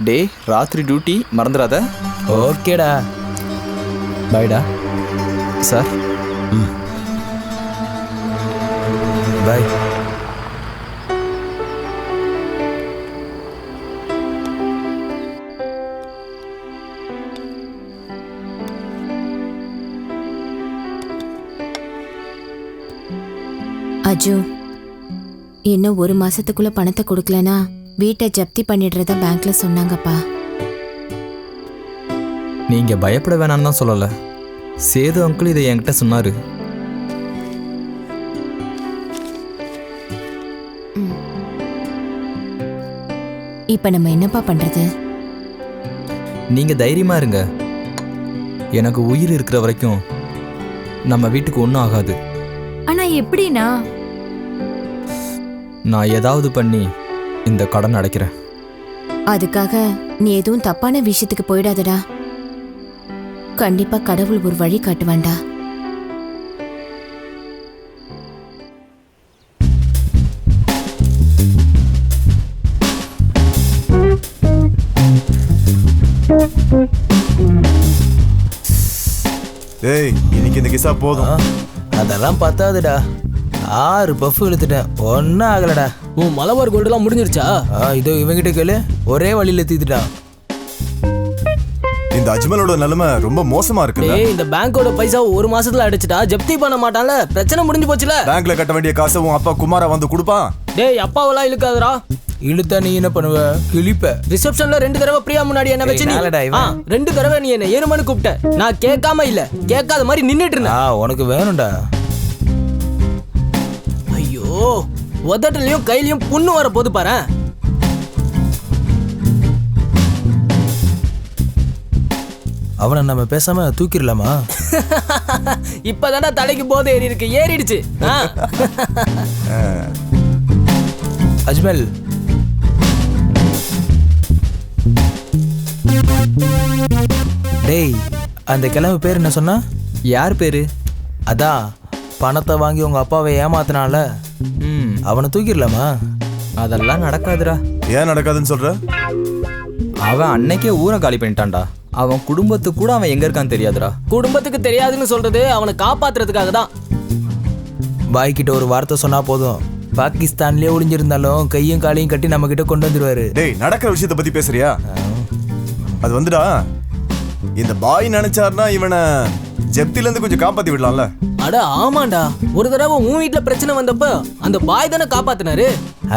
டே, ராத்திரி டியூட்டி மறந்துடாத. ஓகேடா. பாய்டா. சார். பாய். அஜு, இன்னும் 1 மாசத்துக்குள்ள பணத்தை கொடுக்கலனா வீட்டை ஜப்தி பண்ணிடுறதா பேங்க்ல சொன்னாங்கப்பா. நீங்க பயப்பட வேணான்னு தான் சொல்லல. சேது அங்கிள் இதை என்கிட்ட சொன்னாரு. இப்ப நம்ம என்னப்பா பண்றது? நீங்க தைரியமா இருங்க. எனக்கு உயிர் இருக்கிற வரைக்கும் நம்ம வீட்டுக்கு ஒன்றும் ஆகாது. ஆனா எப்படின்னா? நான் ஏதாவது பண்ணி இந்த கடன் அடைக்கிறேன். அதுக்காக நீ எதுவும் தப்பான விஷயத்துக்கு போயிடாதடா. கண்டிப்பா கடவுள் ஒரு வழி காட்டுவான்டா. டேய் இன்னைக்கு இந்த கிசா போதும். அதெல்லாம் பத்தாதுடா. 6 பஃப் இழுத்துட்டேன், ஒன்றும் ஆகலடா. உன் மலபார் கோல்டுலாம் முடிஞ்சிருச்சா? இதோ இவங்கிட்ட கேளு, ஒரே வழியில தீத்துட்டான். இந்த அஜ்மலோட நிலைமை ரொம்ப மோசமா இருக்குல்ல? டேய் இந்த பேங்கோட பைசா ஒரு மாசத்துல அடிச்சிட்டா ஜப்தி பண்ண மாட்டான்ல, பிரச்சனை முடிஞ்சு போச்சுல. பேங்க்ல கட்ட வேண்டிய காசை உன் அப்பா குமாரா வந்து கொடுப்பான். டேய் அப்பாவெல்லாம் இழுக்காதடா. இழுத்தா நீ என்ன பண்ணுவ? கிளிப்ப. ரிசப்ஷன்ல 2 தடவை பிரியா முன்னாடி என்ன வச்சு நீ 2 தடவை நீ என்ன ஏறுமனு கூப்பிட்ட. நான் கேட்காம இல்ல, கேட்காத மாதிரி நின்னுட்டு இருந்தேன். உனக்கு வேணும்டா. ஐயோ உதட்டலையும் கையிலையும் புண்ணு வர போது பாரு. அவனை நம்ம பேசாம தூக்கிடலாமா? இப்பதானே தலைக்கு போதை ஏறி இருக்கு, ஏறிடுச்சு. அஜ்மல், டேய் அந்த கிழமை பேர் என்ன சொன்னா? யார் பேரு? அதான் பணத்தை வாங்கி உங்க அப்பாவை ஏமாத்தினால. அவனை தூக்கிடலாமா? அதெல்லாம் நடக்காதுடா. ஏன் நடக்காதுன்னு சொல்ற? அவன் அன்னைக்கே ஊரை காலி பண்ணிட்டான்டா. அவன் குடும்பத்துக்கு கூட அவன் எங்க இருக்கான்னு தெரியாதுடா. குடும்பத்துக்கு தெரியாதுன்னு சொல்றது அவனை காப்பாத்துறதுக்காக தான். பாய் கிட்ட ஒரு வார்த்தை சொன்னா போதும், பாகிஸ்தான்லயே ஒளிஞ்சிருந்தாலும் கையும் காலையும் கட்டி நம்ம கிட்ட கொண்டு வந்துருவாரு. டேய் நடக்கிற விஷயத்தை பத்தி பேசுறியா? அது வந்துடா, இந்த பாய் நினைச்சாருன்னா இவனை ஜப்தில இருந்து கொஞ்சம் காப்பாத்தி விடலாம்ல. அட ஆமாண்டா, ஒரு தடவை உன் வீட்டுல பிரச்சனை வந்தப்ப அந்த பாய் தானே காப்பாத்தினாரு.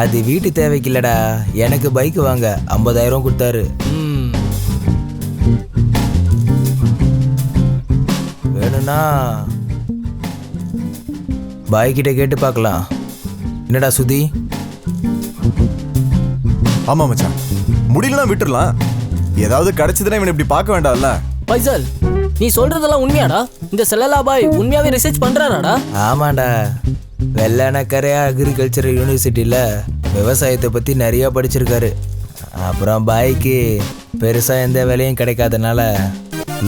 அது வீட்டு தேவைக்கு இல்லடா, எனக்கு பைக் வாங்க 50,000 கொடுத்தாரு. வேணும்னா பாய் கிட்ட கேட்டு பார்க்கலாம். என்னடா சுதி? ஆமா மச்சான், முடியலன்னா விட்டுறலாம். ஏதாவது கிடைச்சதுன்னா இவனை இப்படி பார்க்க வேண்டாம்ல. பைசல், நீ சொல்றதெல்லாம் உண்மையாடா? இந்த செல்லலா பாய் உண்மையாவே ரிசர்ச் பண்றாராடா? ஆமாண்டா, வெள்ளனக்கரையா அக்ரிகல்ச்சர் யூனிவர்சிட்டியில் விவசாயத்தை பற்றி நிறையா படிச்சிருக்காரு. அப்புறம் பாய்க்கு பெருசாக எந்த வேலையும் கிடைக்காதனால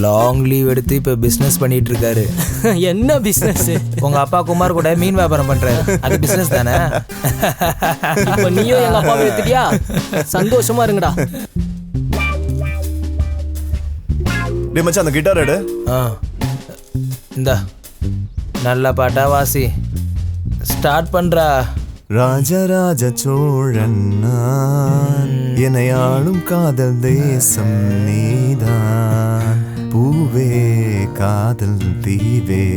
லாங் லீவ் எடுத்து இப்போ பிஸ்னஸ் பண்ணிட்டு இருக்காரு. என்ன பிஸ்னஸ்? உங்கள் அப்பா குமார் கூட மீன் வியாபாரம் பண்ணுறாரு, அது பிஸ்னஸ் தானே? இப்போ நீயும் எங்கள் அப்பா எடுத்துட்டியா? சந்தோஷமா இருங்கடா. டேய் மச்சான், அந்த கிட்டார் எடு. இந்த நல்ல பாட்டா வாசி, ஸ்டார்ட் பண்றா. ராஜராஜ சோழன் நான், என்னை ஆளும் காதல் தேசம் நீதான், பூவே காதல் தீவே.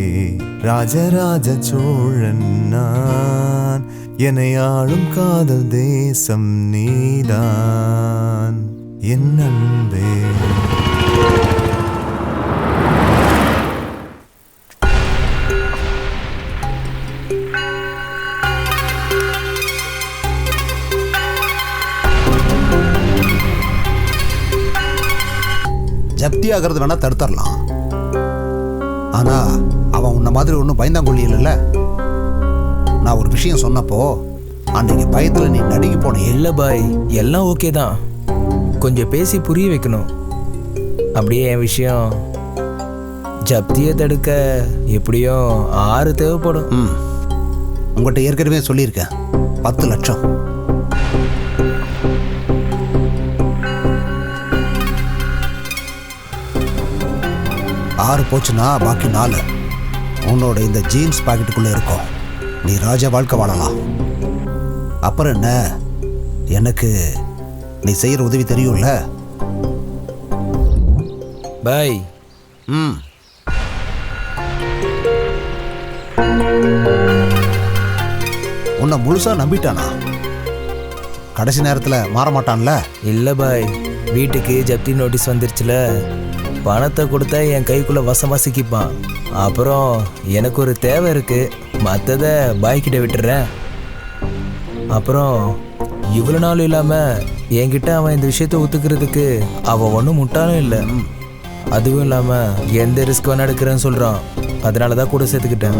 ராஜராஜ சோழன் நான், என்னை ஆளும் காதல் தேசம் நீதான், என் அன்பே. ஜப்தி ஆகிறது வேணா தடுத்துடலாம். ஆனா அவன் உன்ன மாதிரி ஒன்றும் பயந்தாங்கொள்ளி இல்லைல்ல. நான் ஒரு விஷயம் சொன்னப்போ அன்னைக்கு பயத்துல நீ நடுங்கி போன. இல்லை பாய், எல்லாம் ஓகே தான், கொஞ்சம் பேசி புரிய வைக்கணும். அப்படியே என் விஷயம் ஜப்தியை தடுக்க எப்படியும் 6 தேவைப்படும். உங்கள்கிட்ட ஏற்கனவே சொல்லியிருக்கேன், 10 லட்சம். ஆறு போச்சுன்னா பாக்கி 4 உன்னோட இந்த ஜீன்ஸ் பாக்கெட்டுக்குள்ள இருக்கும். நீ ராஜா வாழ்க்கை வாழலாம். அப்புறம் என்ன, எனக்கு நீ செய்யற உதவி தெரியும்ல பாய். உன்னை முழுசா நம்பிட்டானா? கடைசி நேரத்தில் மாற மாட்டான்ல? இல்லை பாய், வீட்டுக்கு ஜப்தி நோட்டீஸ் வந்துருச்சுல, பணத்தை கொடுத்தா என் கைக்குள்ள வசமா சிக்கிப்பான். அப்புறம் எனக்கு ஒரு தேவை இருக்கு, மற்றதை பாய்கிட்ட விட்டுறேன். அப்புறம் இவ்வளோ நாள் இல்லாமல் என்கிட்ட அவன் இந்த விஷயத்த ஒத்துக்கிறதுக்கு அவன் ஒன்றும் முட்டாளும் இல்லை. அதுவும் இல்லாமல் எந்த ரிஸ்க் வேணா எடுக்கிறேன்னு சொல்கிறான். அதனால தான் கூட சேர்த்துக்கிட்டேன்.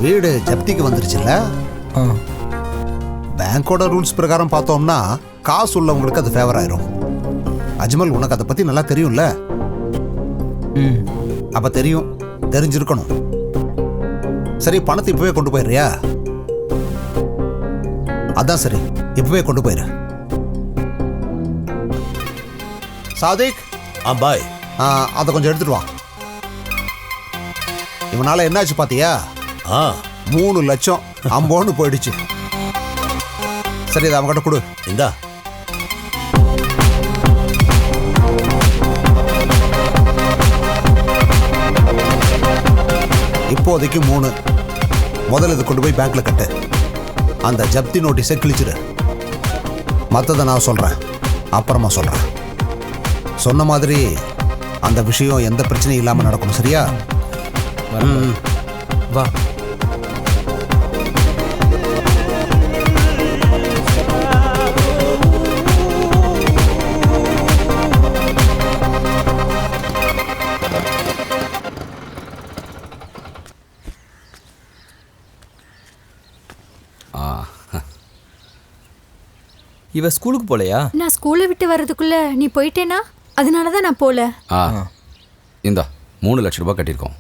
வீடு ஜப்திக்கு வந்துருச்சுல்ல? பேங்கோட ரூல்ஸ் பிரகாரம் பார்த்தோம்னா காசு உள்ளவங்களுக்கு அது ஃபேவர் ஆயிரும். அஜ்மல், உனக்கு அதை பத்தி நல்லா தெரியும்ல? அப்ப தெரிஞ்சிருக்கணும். சரி, பணத்தை இப்பவே கொண்டு போயிடுறியா? அதான் சரி, இப்பவே கொண்டு போயிரு. சாதிக், பாய். அதை கொஞ்சம் எடுத்துட்டு வா. இவனால என்னாச்சு பாத்தியா? 3 லட்சம் அம்போன்னு போயிடுச்சு. சரி, இதை அவன்கிட்ட கொடு. இந்தா. இப்போதைக்கு 3. முதல்ல இது கொண்டு போய் பேங்க்ல கட்டு. அந்த ஜப்தி நோட்டீஸை கிழிச்சிடு. மற்றதை நான் சொல்றேன், அப்புறமா சொல்றேன். சொன்ன மாதிரி அந்த விஷயம் எந்த பிரச்சனையும் இல்லாமல் நடக்கணும். சரியா? வா. இவ ஸ்கூலுக்கு போலையா? நான் ஸ்கூலை விட்டு வர்றதுக்குள்ள நீ போயிட்டேனா? அதனால தான் நான் போல. இந்தா 3 லட்சம் ரூபாய் கட்டியிருக்கோம்.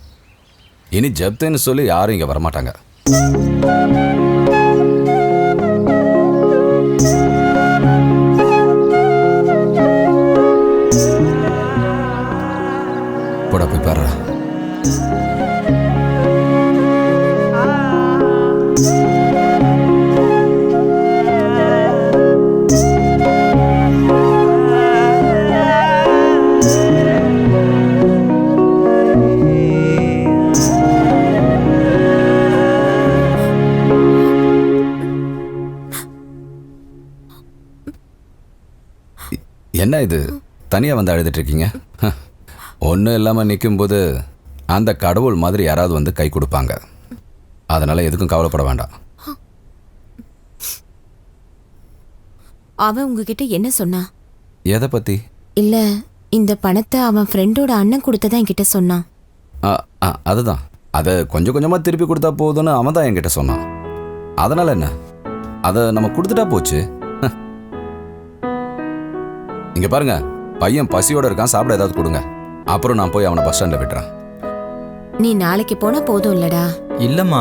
இனி ஜப்துன்னு சொல்லி யாரும் இங்கே வரமாட்டாங்க. போடா போய் பாரு. என்ன இது தனியாக வந்து அழுதுட்டு இருக்கீங்க? ஒன்றும் இல்லாமல் நிற்கும்போது அந்த கடவுள் மாதிரி யாராவது வந்து கை கொடுப்பாங்க. அதனால் எதுக்கும் கவலைப்பட வேண்டாம். அவன் உங்ககிட்ட என்ன சொன்னா? எதை பற்றி? இல்லை, இந்த பணத்தை அவன் ஃப்ரெண்டோட அண்ணன் கொடுத்ததான் என்கிட்ட சொன்னான். அதுதான், அதை கொஞ்சம் கொஞ்சமாக திருப்பி கொடுத்தா போதும்னு அவன் தான் என்கிட்ட சொன்னான். அதனால் என்ன, அதை நம்ம கொடுத்துட்டா போச்சு. இங்கே பாருங்க, பையன் பசியோடு இருக்கான், சாப்பிட ஏதாவது கொடுங்க. அப்புறம் நான் போய் அவனை பஸ் ஸ்டாண்டில் விட்டுறேன். நீ நாளைக்கு போனால் போதும் இல்லடா? இல்லைம்மா,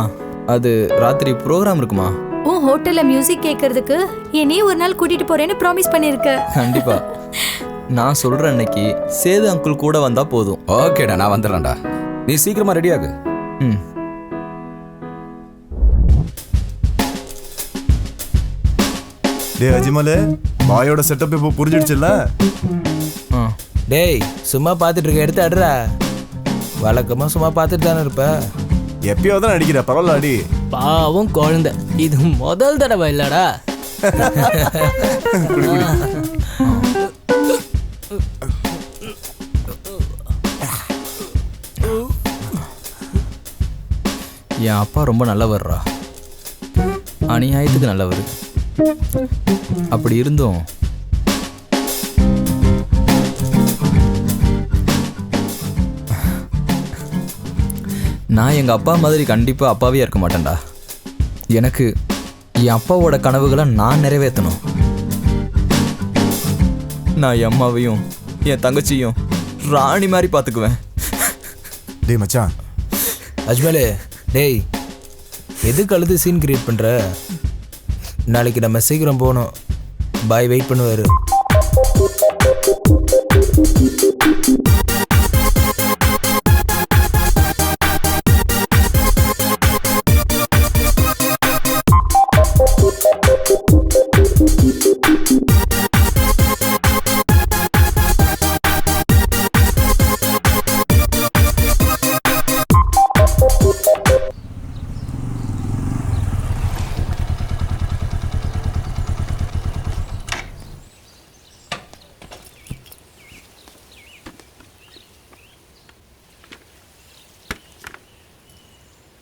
அது ராத்திரி ப்ரோக்ராம் இருக்குமா. உன் ஹோட்டல்ல மியூசிக் கேட்கறதுக்கு என்னையும் ஒரு நாள் கூட்டிட்டு போறேன்னு ப்ராமிஸ் பண்ணிருக்க. கண்டிப்பா. நான் சொல்ற அன்னைக்கு சேது அங்கிள் கூட வந்தா போதும். ஓகேடா, நான் வந்துடுறேன்டா. நீ சீக்கிரமா ரெடியாகு. டேய் அஜ்மல், பாயோட செட்டப் இப்போ புரிஞ்சிடுச்சுல்ல? டேய், சும்மா பார்த்துட்டு இருக்க, எடுத்து அடுறா. வழக்கமாக சும்மா பார்த்துட்டு தானே இருப்ப. எப்பயாவது தான் அடிக்கிற, பரவாயில்ல அடி. பாவம் குழந்தை, இது முதல் தடவை இல்லடா. என் அப்பா ரொம்ப நல்லவர்ரா, அநியாயத்துக்கு நல்லவர். அப்படி இருந்தும் நான் எங்கள் அப்பா மாதிரி கண்டிப்பாக அப்பாவே இருக்க மாட்டேன்டா. எனக்கு என் அப்பாவோட கனவுகளை நான் நிறைவேற்றணும். நான் என் அம்மாவையும் என் தங்கச்சியும் ராணி மாதிரி பார்த்துக்குவேன். டேய் மச்சான். அஜ்மலே, டேய் எதுக்கு அழுது சீன் கிரியேட் பண்ணுற? நாளைக்கு நம்ம சீக்கிரம் போகணும். பாய் வெயிட் பண்ணுவார்.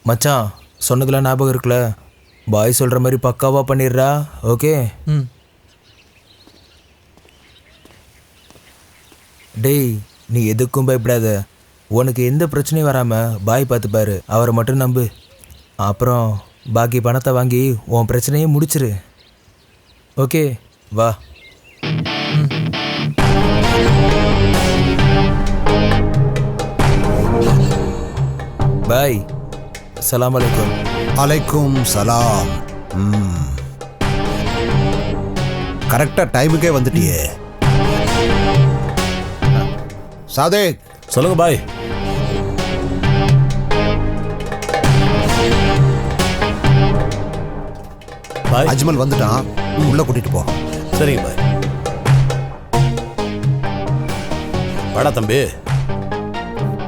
மச்சான் சொன்னதுல ஞாபகம் இருக்குல்ல, பாய் சொல்கிற மாதிரி பக்காவாக பண்ணிடுறா. ஓகே. டேய், நீ எதுக்கும் பயப்படாத. உனக்கு எந்த பிரச்சனையும் வராமல் பாய் பார்த்துப்பாரு. அவரை மட்டும் நம்பு. அப்புறம் பாக்கி பணத்தை வாங்கி உன் பிரச்சனையே முடிச்சிரு. ஓகே, வா. பாய். அஸ்ஸலாமு அலைக்கும். அலைக்கும் சலாம். கரெக்டா டைமுக்கே வந்துட்டியே. சாதேக், சொல்லுங்க பாய். பாய், அஜ்மல் வந்துட்டான், உள்ள கூட்டிட்டு போ. சரிங்க பாய். வாடா தம்பி,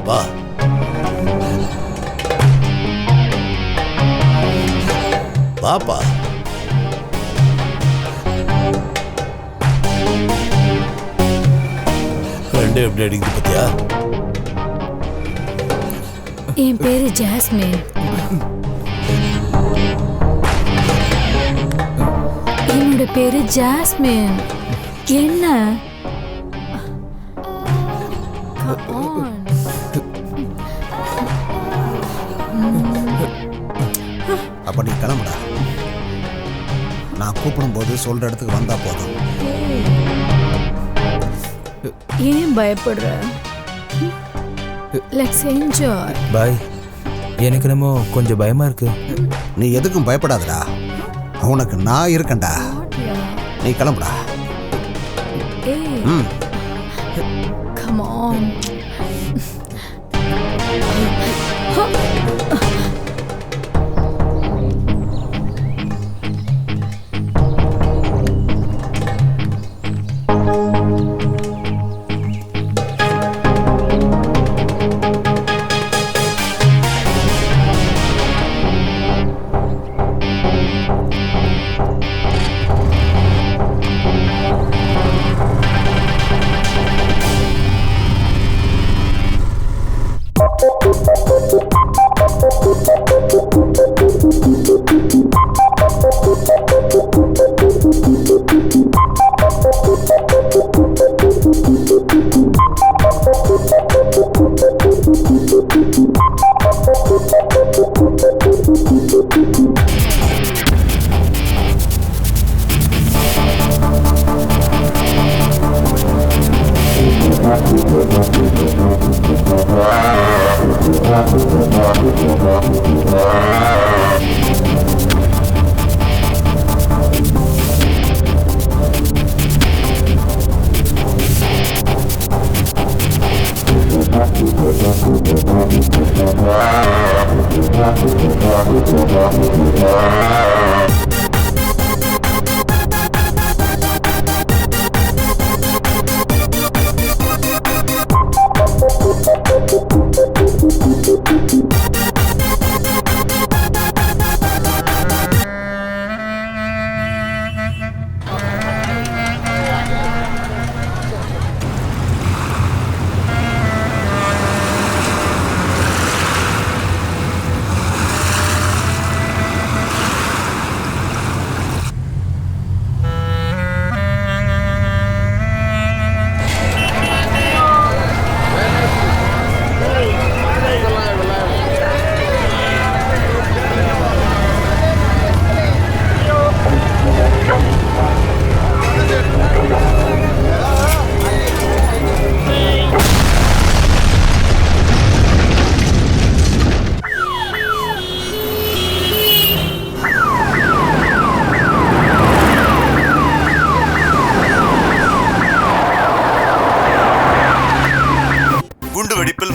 வா. வாப்பா. ரெண்டு எப்படி அடிக்குது பத்தியா? என் பேரு ஜாஸ்மின். என்னோட பேரு ஜாஸ்மின். என்ன? அப்ப நீ கிளம்புடா. நான் கூப்பிடும் போது சொல்ற இடத்துக்கு வந்தா போதும். ஏன் பயப்படுற? Let's enjoy. பாய், எனக்கு என்னமோ கொஞ்சம் பயமா இருக்கு. நீ எதுக்கும் பயப்படாதடா, உனக்கு நான் இருக்கேன்டா. நீ கிளம்புடா. ஏய், come on.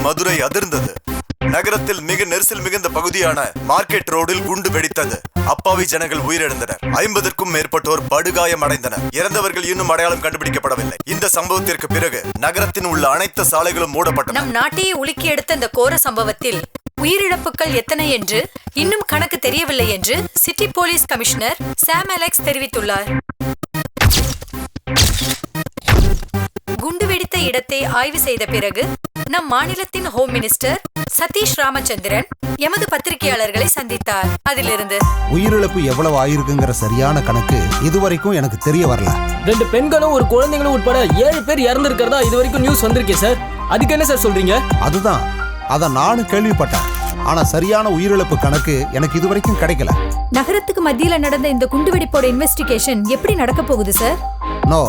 மதுரை அதிர்ந்தது. நகரத்தில் மிக நெரிசல் மிகுந்த பகுதியான மார்க்கெட் ரோடில் குண்டு வெடித்தது. அப்பாவி ஜனங்கள் உயிரிழந்தனர். 50க்கும் மேற்பட்டோர் படுகாயம் அடைந்தனர். இறந்தவர்கள் இன்னும் அடையாளம் கண்டுபிடிக்கப்படவில்லை. இந்த சம்பவத்திற்கு பிறகு நகரத்தின் உள்ள அனைத்து சாலைகளும் மூடப்பட்டன. நம் நாட்டையே உலுக்கி எடுத்த இந்த கோர சம்பவத்தில் உயிரிழப்புகள் எத்தனை என்று இன்னும் கணக்கு தெரியவில்லை என்று சிட்டி போலீஸ் கமிஷனர் சாம் அலெக்ஸ் தெரிவித்துள்ளார். குண்டு வெடித்த இடத்தை ஆய்வு செய்த பிறகு நம் மாநிலத்தின் ஹோம் மினிஸ்டர் சதீஷ் ராமச்சந்திரன் எமது பத்திரிகையாளர்களை சந்தித்தார். அதிலிருந்து உயிரிழப்பு எவ்வளவு ஆயிருக்குங்கிற சரியான கணக்கு இதுவரைக்கும் எனக்கு தெரிய வரல. 2 பெண்களும் ஒரு குழந்தைங்களும் உட்பட 7 பேர் இறந்திருக்கிறதா இது வரைக்கும் நியூஸ் வந்திருக்கே சார். அதுக்கு என்ன சார் சொல்றீங்க? அதுதான், அத நானும் கேள்விப்பட்டேன். ஆனா சரியான உயிரிழப்பு கணக்கு எனக்கு இதுவரைக்கும் கிடைக்கல. நகரத்துக்கு மத்தியில நடந்த இந்த குண்டுவெடிப்போட இன்வெஸ்டிகேஷன் எப்படி நடக்க போகுது சார்? நோ,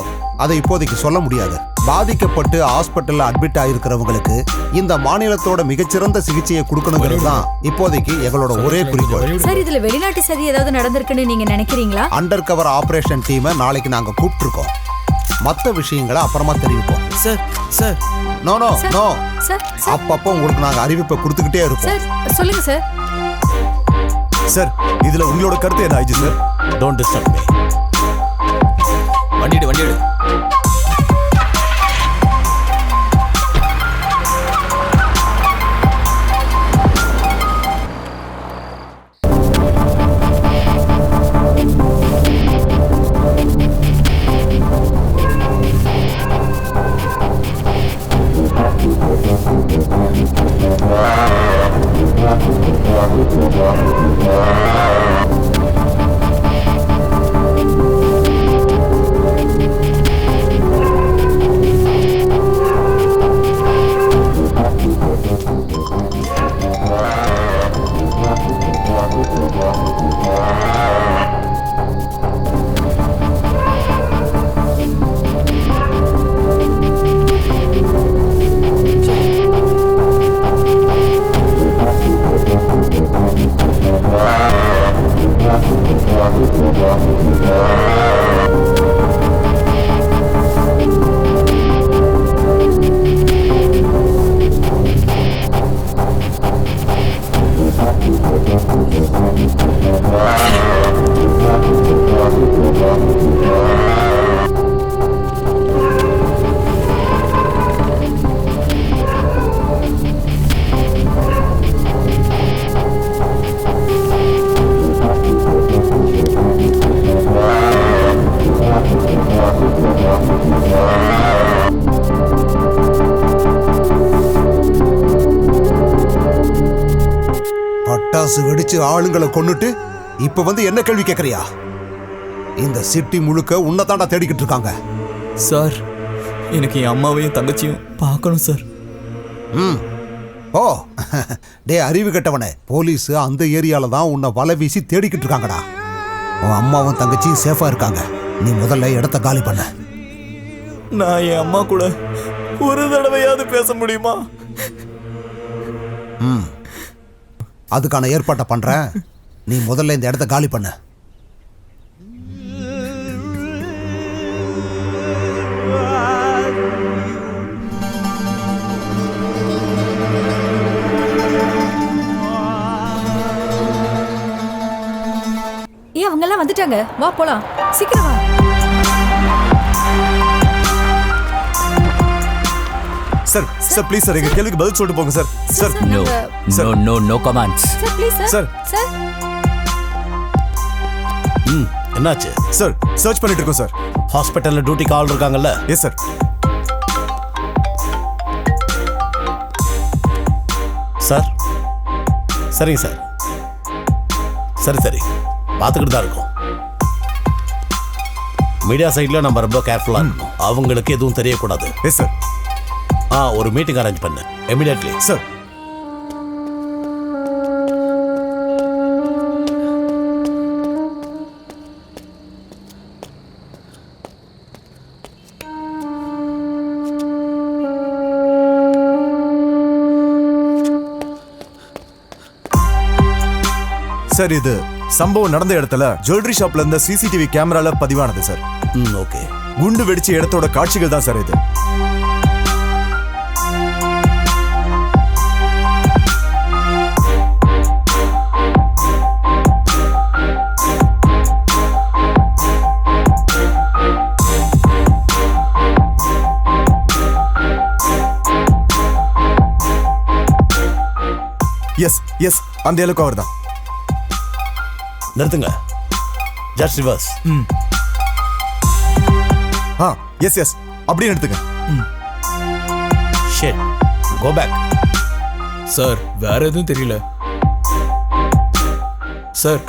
அதை இப்போதைக்கு சொல்ல முடியாது. பாதிக்கப்பட்டு ஹாஸ்பிட்டல்ல அட்மிட் ஆயிருக்கிறவங்களுக்கு இந்த மாநிலத்தோட மிகச்சிறந்த சிகிச்சையை கொடுக்கணுங்கிறது தான் இப்போதைக்கு எங்களோட ஒரே குறிக்கோள். சார், இதுல வெளிநாட்டு சதி ஏதாவது நடந்திருக்குன்னு நீங்க நினைக்கிறீங்களா? அண்டர் கவர் ஆபரேஷன் டீமை நாளைக்கு நாங்க கூப்பிட்டுருக்கோம். மற்ற விஷயங்களை அப்புறமா தெரிவிப்போம். Sir sir no no no, sir அப்பப்போ உங்களுக்கு நாங்க அறிவிப்பை கொடுத்துக்கிட்டே இருப்போம். சார் சொல்லுங்க சார். சார் இதுல உங்களோட கருத்து என்ன ஆயிடுச்சு சார்? Don't disturb me. வண்டிடு வண்டிடு. பட்டாசு வெடிச்சு ஆளுங்களை கொன்னுட்டு இப்ப வந்து என்ன கேள்வி கேக்குறியா? இந்த சிட்டி முழுக்க உன்னதாண்டா தேடிக்கிட்டு இருக்காங்க. சார், எனக்கு என் அம்மாவையும் தங்கச்சியும் பார்க்கணும் சார். ஓ டே அறிவு கெட்டவனே, போலீஸ் அந்த ஏரியால தான் உன்னை வலை வீசி தேடிக்கிட்டு இருக்காங்கடா. உன் அம்மாவும் தங்கச்சியும் சேஃபா இருக்காங்க. நீ முதல்ல இடத்த காலி பண்ண. நான் என் அம்மா கூட ஒரு தடவையாவது பேச முடியுமா? அதுக்கான ஏற்பாட்டை பண்றேன். நீ முதல்ல இந்த இடத்த காலி பண்ண. அவங்க எல்லாம் வந்துட்டாங்க. வா போலாம், சீக்கிரம் வா. சார் சார் ப்ளீஸ் சார், எங்க கேள்விக்கு பதில் சொல்லிட்டு போங்க sir. Sir no no no no comments. Sir please sir. Sir என்னாச்சு சார்? சர்ச் பண்ணிட்டு இருக்கோம் சார். ஹாஸ்பிட்டல்ல டியூட்டிக்கு ஆள் இருக்காங்கல்ல? Yes sir. சார் சரிங்க சார். சரி சரி, பார்த்துக்கிட்டு தான் இருக்கோம். மீடியா சைட்ல நம்ம ரொம்ப கேர்ஃபுல்லா இருக்கணும். அவங்களுக்கு எதுவும் தெரியக்கூடாது. Yes sir. ஒரு மீட்டிங் அரேஞ்ச் பண்ணு இமிடியட்லி. சார் சார், இது சம்பவம் நடந்த இடத்துல ஜுவல்லரி ஷாப்ல இருந்த சிசிடிவி கேமரால பதிவானது சார். ஓகே. குண்டு வெடிச்ச இடத்தோட காட்சிகள் தான் சார் இது. எஸ் எஸ், அந்த இலக்கு அவர் தான். நிறுத்துங்க. Just reverse. எஸ் எஸ், அப்படியே எடுத்துங்க. Shit, go back. சார் வேற எதுவும் தெரியல சார்.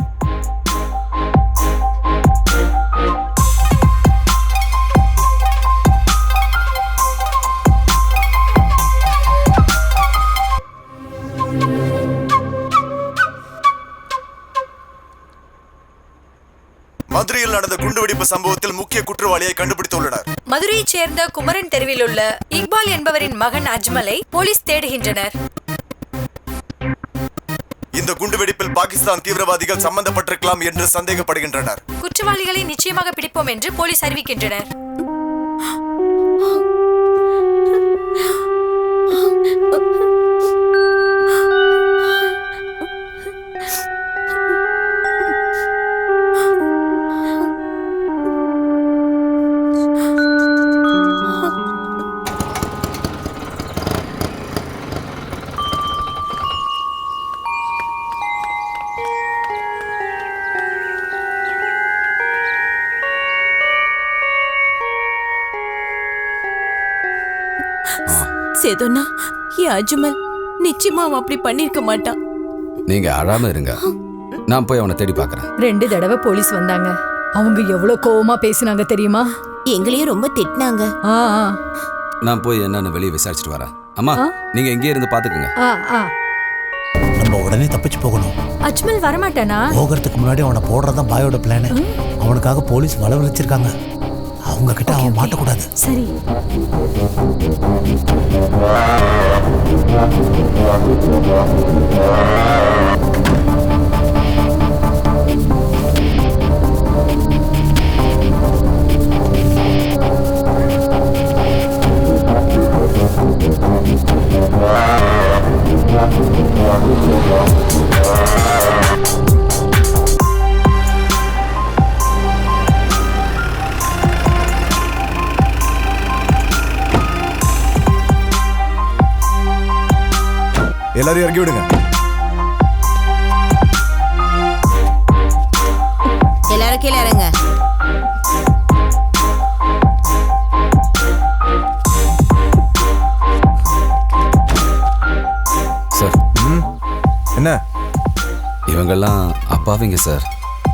மதுரையில் நடந்த குண்டுவெடிப்பு சம்பவத்தில் முக்கிய குற்றவாளியை கண்டுபிடித்துள்ளனர். மதுரையைச் சேர்ந்த குமரன் தெருவில் உள்ள இக்பால் என்பவரின் மகன் அஜ்மலை போலீஸ் தேடுகின்றனர். இந்த குண்டுவெடிப்பில் பாகிஸ்தான் தீவிரவாதிகள் சம்பந்தப்பட்டிருக்கலாம் என்று சந்தேகப்படுகின்றனர். குற்றவாளிகளை நிச்சயமாக பிடிப்போம் என்று போலீஸ் அறிவிக்கின்றனர். சேதுண்ணா, என் அஜ்மல் நிச்சயமா அவன் அப்படி பண்ணிருக்க மாட்டான். நீங்க அழாம இருங்க, நான் போய் அவனை தேடி பார்க்கறேன். 2 தடவை போலீஸ் வந்தாங்க. அவங்க எவ்வளவு கோவமா பேசினாங்க தெரியுமா? எங்களையும் ரொம்ப திட்டினாங்க. நான் போய் என்னன்னு வெளியே விசாரிச்சுட்டு வரேன். அம்மா, நீங்க எங்கேயே இருந்து பாத்துக்கங்க. நம்ம உடனே தப்பிச்சு போகணும். அஜ்மல் வரமாட்டானா? போகிறதுக்கு முன்னாடி அவனை போடுறதான் பாயோட பிளான். அவனுக்காக போலீஸ் வளவழிச்சிருக்காங்க. அவங்க கிட்ட அவன் மாட்டக்கூடாது. சரி. எல்லாரும் இறங்கி விடுங்க. எல்லாரும் கீழே இறங்க. சார். என்ன? இவங்கெல்லாம் அப்பாவிங்க சார்.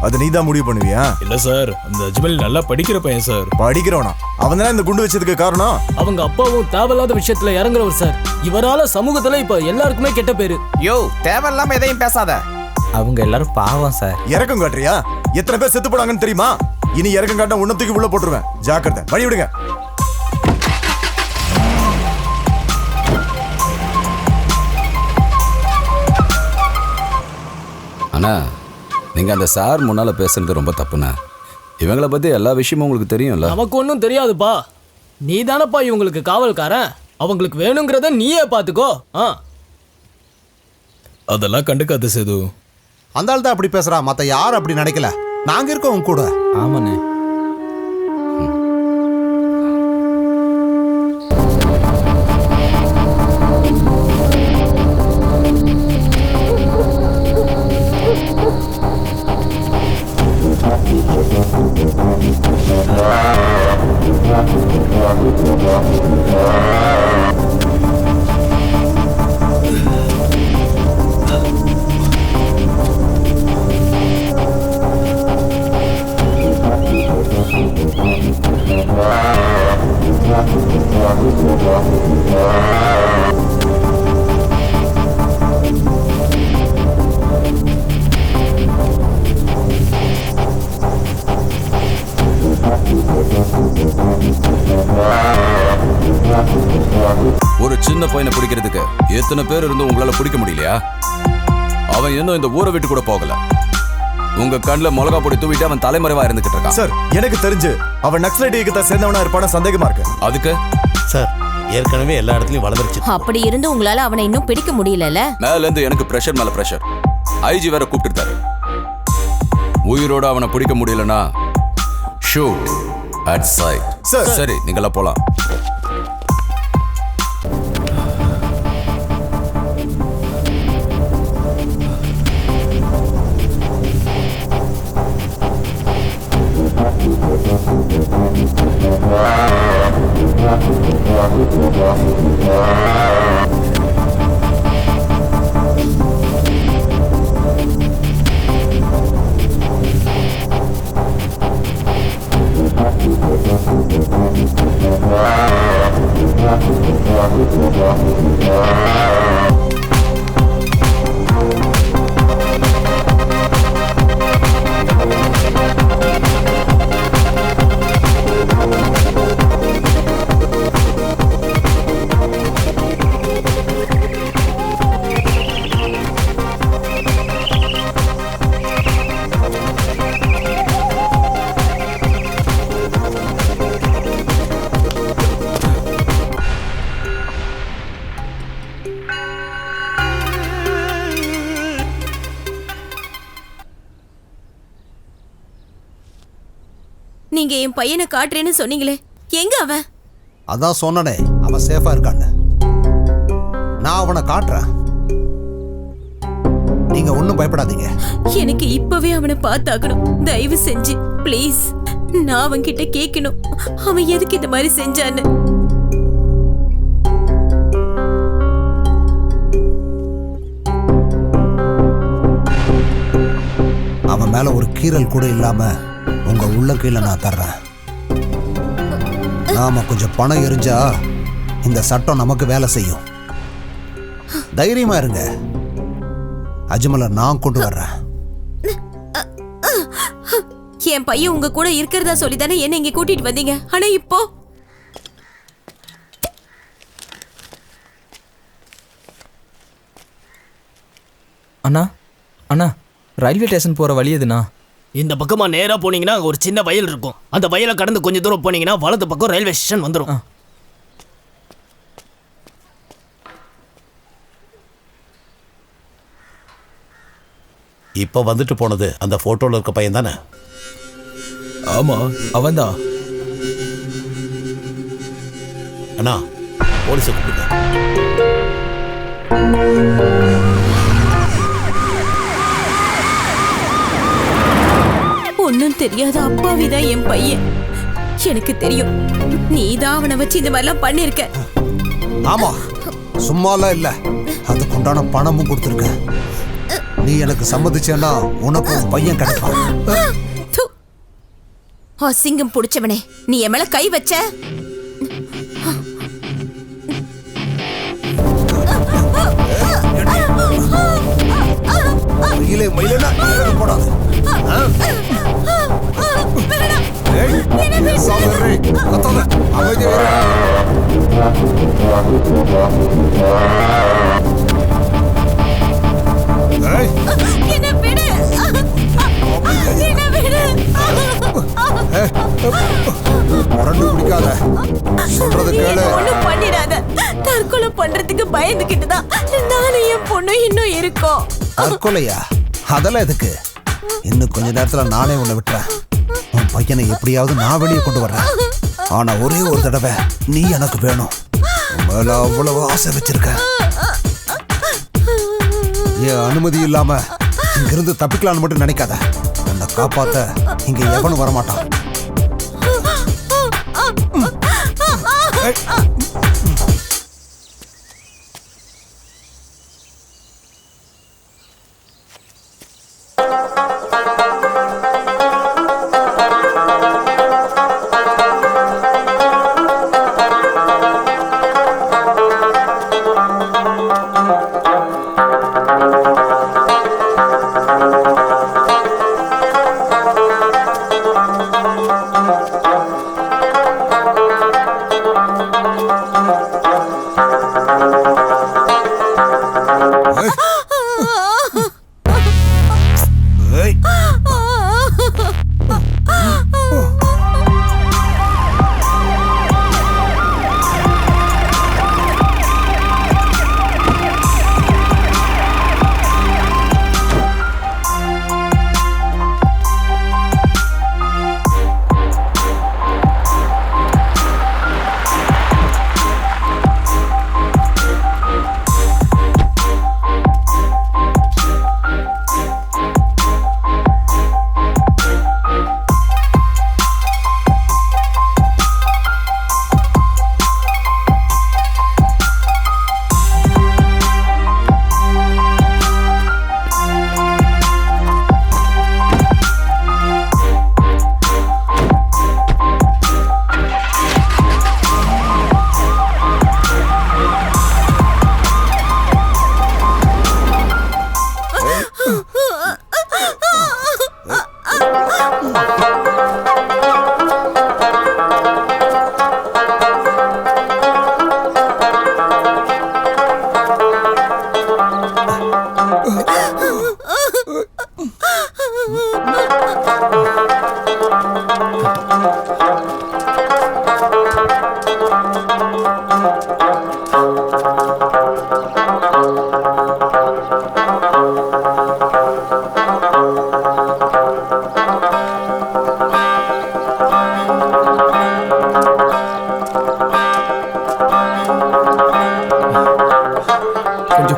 அது நீதான் முடிவு பண்ணுவியா? இல்ல சார், அந்த அஜ்மல் நல்லா படிக்கிற பையன் சார். படிக்கிறவனா? அவன் தானே இந்த குண்டு வச்சதுக்கு காரணம். அவங்க அப்பாவும் தேவையில்லாத விஷயத்துல இறங்குறவர் சார். இவரால சமூகத்துல இப்ப எல்லாருக்குமே கெட்ட பேரு. யோ, தேவையில்லாம எதையும் பேசாத. அவங்க எல்லாரும் பாவம் சார். இறக்கம் காட்டுறியா? எத்தனை பேர் செத்து போனாங்கன்னு தெரியுமா? இனி இறக்கம் காட்ட உன்னத்துக்கு உள்ள போட்டுருவேன். ஜாக்கிரதை, வழி விடுங்க. அண்ணா, நீங்க அந்த சார் முன்னால பேசுறது ரொம்ப தப்புண்ணா. இவங்கள பத்தி எல்லா விஷயமும் உங்களுக்கு தெரியும்ல. நமக்கு ஒன்றும் தெரியாதுப்பா. நீ தானப்பா இவங்களுக்கு காவல்காரன். அவங்களுக்கு வேணுங்கிறத நீயே பாத்துக்கோ. அதெல்லாம் கண்டுக்காத சேது. அந்த ஆள் தான் அப்படி பேசுறா, மத்த யாரும் அப்படி நினைக்கல. நாங்க இருக்கோம் கூட. ஆமாண்ணே. ஒரு சின்ன பையனை பிடிக்கிறதுக்கு எத்தனை பேர் இருந்தும் உங்களால பிடிக்க முடியலையா? அவன் இன்னும் இந்த ஊரை விட்டு கூட போகல. உங்க கண்ணில் மிளகா பொடி தூவிட்டு அவன் தலைமறைவா இருந்துகிட்டு இருக்கான். சார், எனக்கு தெரிஞ்சு அவன் நக்சலைட் இயக்கத்தை சேர்ந்தவனா இருப்பான சந்தேகமா இருக்கு. அதுக்கு சார், ஏற்கனவே எல்லா இடத்துலயும் வளர்ந்துருச்சு. அப்படி இருந்து உங்களால அவனை இன்னும் பிடிக்க முடியலல? மேல இருந்து எனக்கு பிரஷர் மேல பிரஷர். ஐஜி வேற கூப்பிட்டுருக்காரு. உயிரோட அவனை பிடிக்க முடியலனா ஷூட் அட் சைட். சரி, நீங்களா போலாம். நீங்க என் பையனை காட்டுறேன்னு சொன்னீங்களே, எங்க அவன்? அதான் சொன்னனே, அவன் சேஃபா இருக்கான்னு. நான் அவனை காட்டுறேன், நீங்க ஒண்ணும் பயப்படாதீங்க. எனக்கு இப்பவே அவனை பார்த்தாகணும். தயவு செஞ்சு ப்ளீஸ், நான் அவன்கிட்ட கேட்கணும் அவன் எதுக்கு இந்த மாதிரி செஞ்சான்னு. அவன் மேல ஒரு கீறல் கூட இல்லாம உங்க உள்ளங்கையில நான் தர்றேன். நாம கொஞ்சம் பணம் எரிஞ்சா இந்த சட்டம் நமக்கு வேலை செய்யும். தைரியமா இருங்க, அஜ்மலை நான் கொண்டு வர்றேன். என் பையன் உங்க கூட இருக்கிறதா சொல்லி தானே என்ன இங்க கூட்டிட்டு வந்தீங்க. ஆனா இப்போ அண்ணா அண்ணா, ரயில்வே ஸ்டேஷன் போகிற வழி எதுண்ணா? இந்த பக்கமா நேரா போனீங்கன்னா ஒரு சின்ன வயல் இருக்கும். அந்த வயலை கடந்து கொஞ்சம் தூரம் போனீங்கன்னா வலது பக்கம் ரயில்வே ஸ்டேஷன் வந்துடும். இப்போ வந்துட்டு போனது அந்த போட்டோல இருக்க பையன் தானே? ஆமா, அவன்தான். அண்ணா, போலீஸை கூப்பிடுங்க. ஒன்னும் தெரியாத அப்பாவிதான் என் பையன். எனக்கு தெரியும் நீதான் அவனை வச்சு இந்த மாதிரிலாம் பண்ணிருக்க. ஆமா, சும்மாலாம் இல்ல, அதுக்குண்டான பணமும் கொடுத்துருக்க. நீ எனக்கு சம்மதிச்சேன்னா உனக்கு ஒரு பையன் கிடைப்பான். அசிங்கம் புடிச்சவனே, நீ என் மேல கை வச்ச. போடாது. சொல்றது கேளு. ஒண்ணும் பண்ணிடாத. தற்கொலை பண்றதுக்கு பயந்துகிட்டுதான் நானும் என் பொண்ணு இன்னும் இருக்கோம். தற்கொலையா? அதெல்லாம் எதுக்கு? இன்னும் கொஞ்ச நேரத்துல நானே உன்னை விட்டுறேன். உன் பையனை எப்படியாவது நான் வெளியே கொண்டு வர்றேன். ஆனா ஒரே ஒரு தடவை நீ எனக்கு வேணும். மேல அவ்வளவு ஆசை வச்சிருக்க. என் அனுமதி இல்லாம இங்கிருந்து தப்பிக்கலான்னு மட்டும் நினைக்காத. என்னை காப்பாத்த இங்க எவனும் வரமாட்டான்.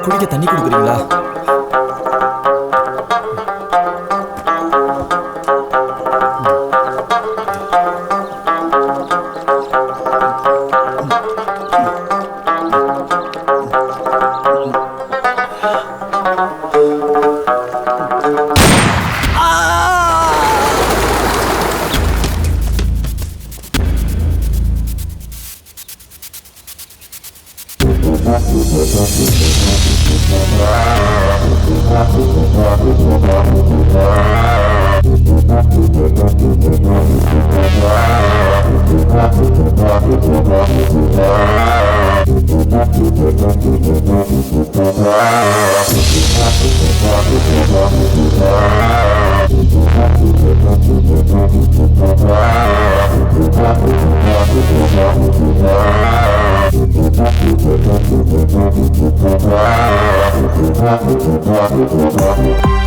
குடிக்க தண்ணி கொடுக்குறீங்களா? Thank you.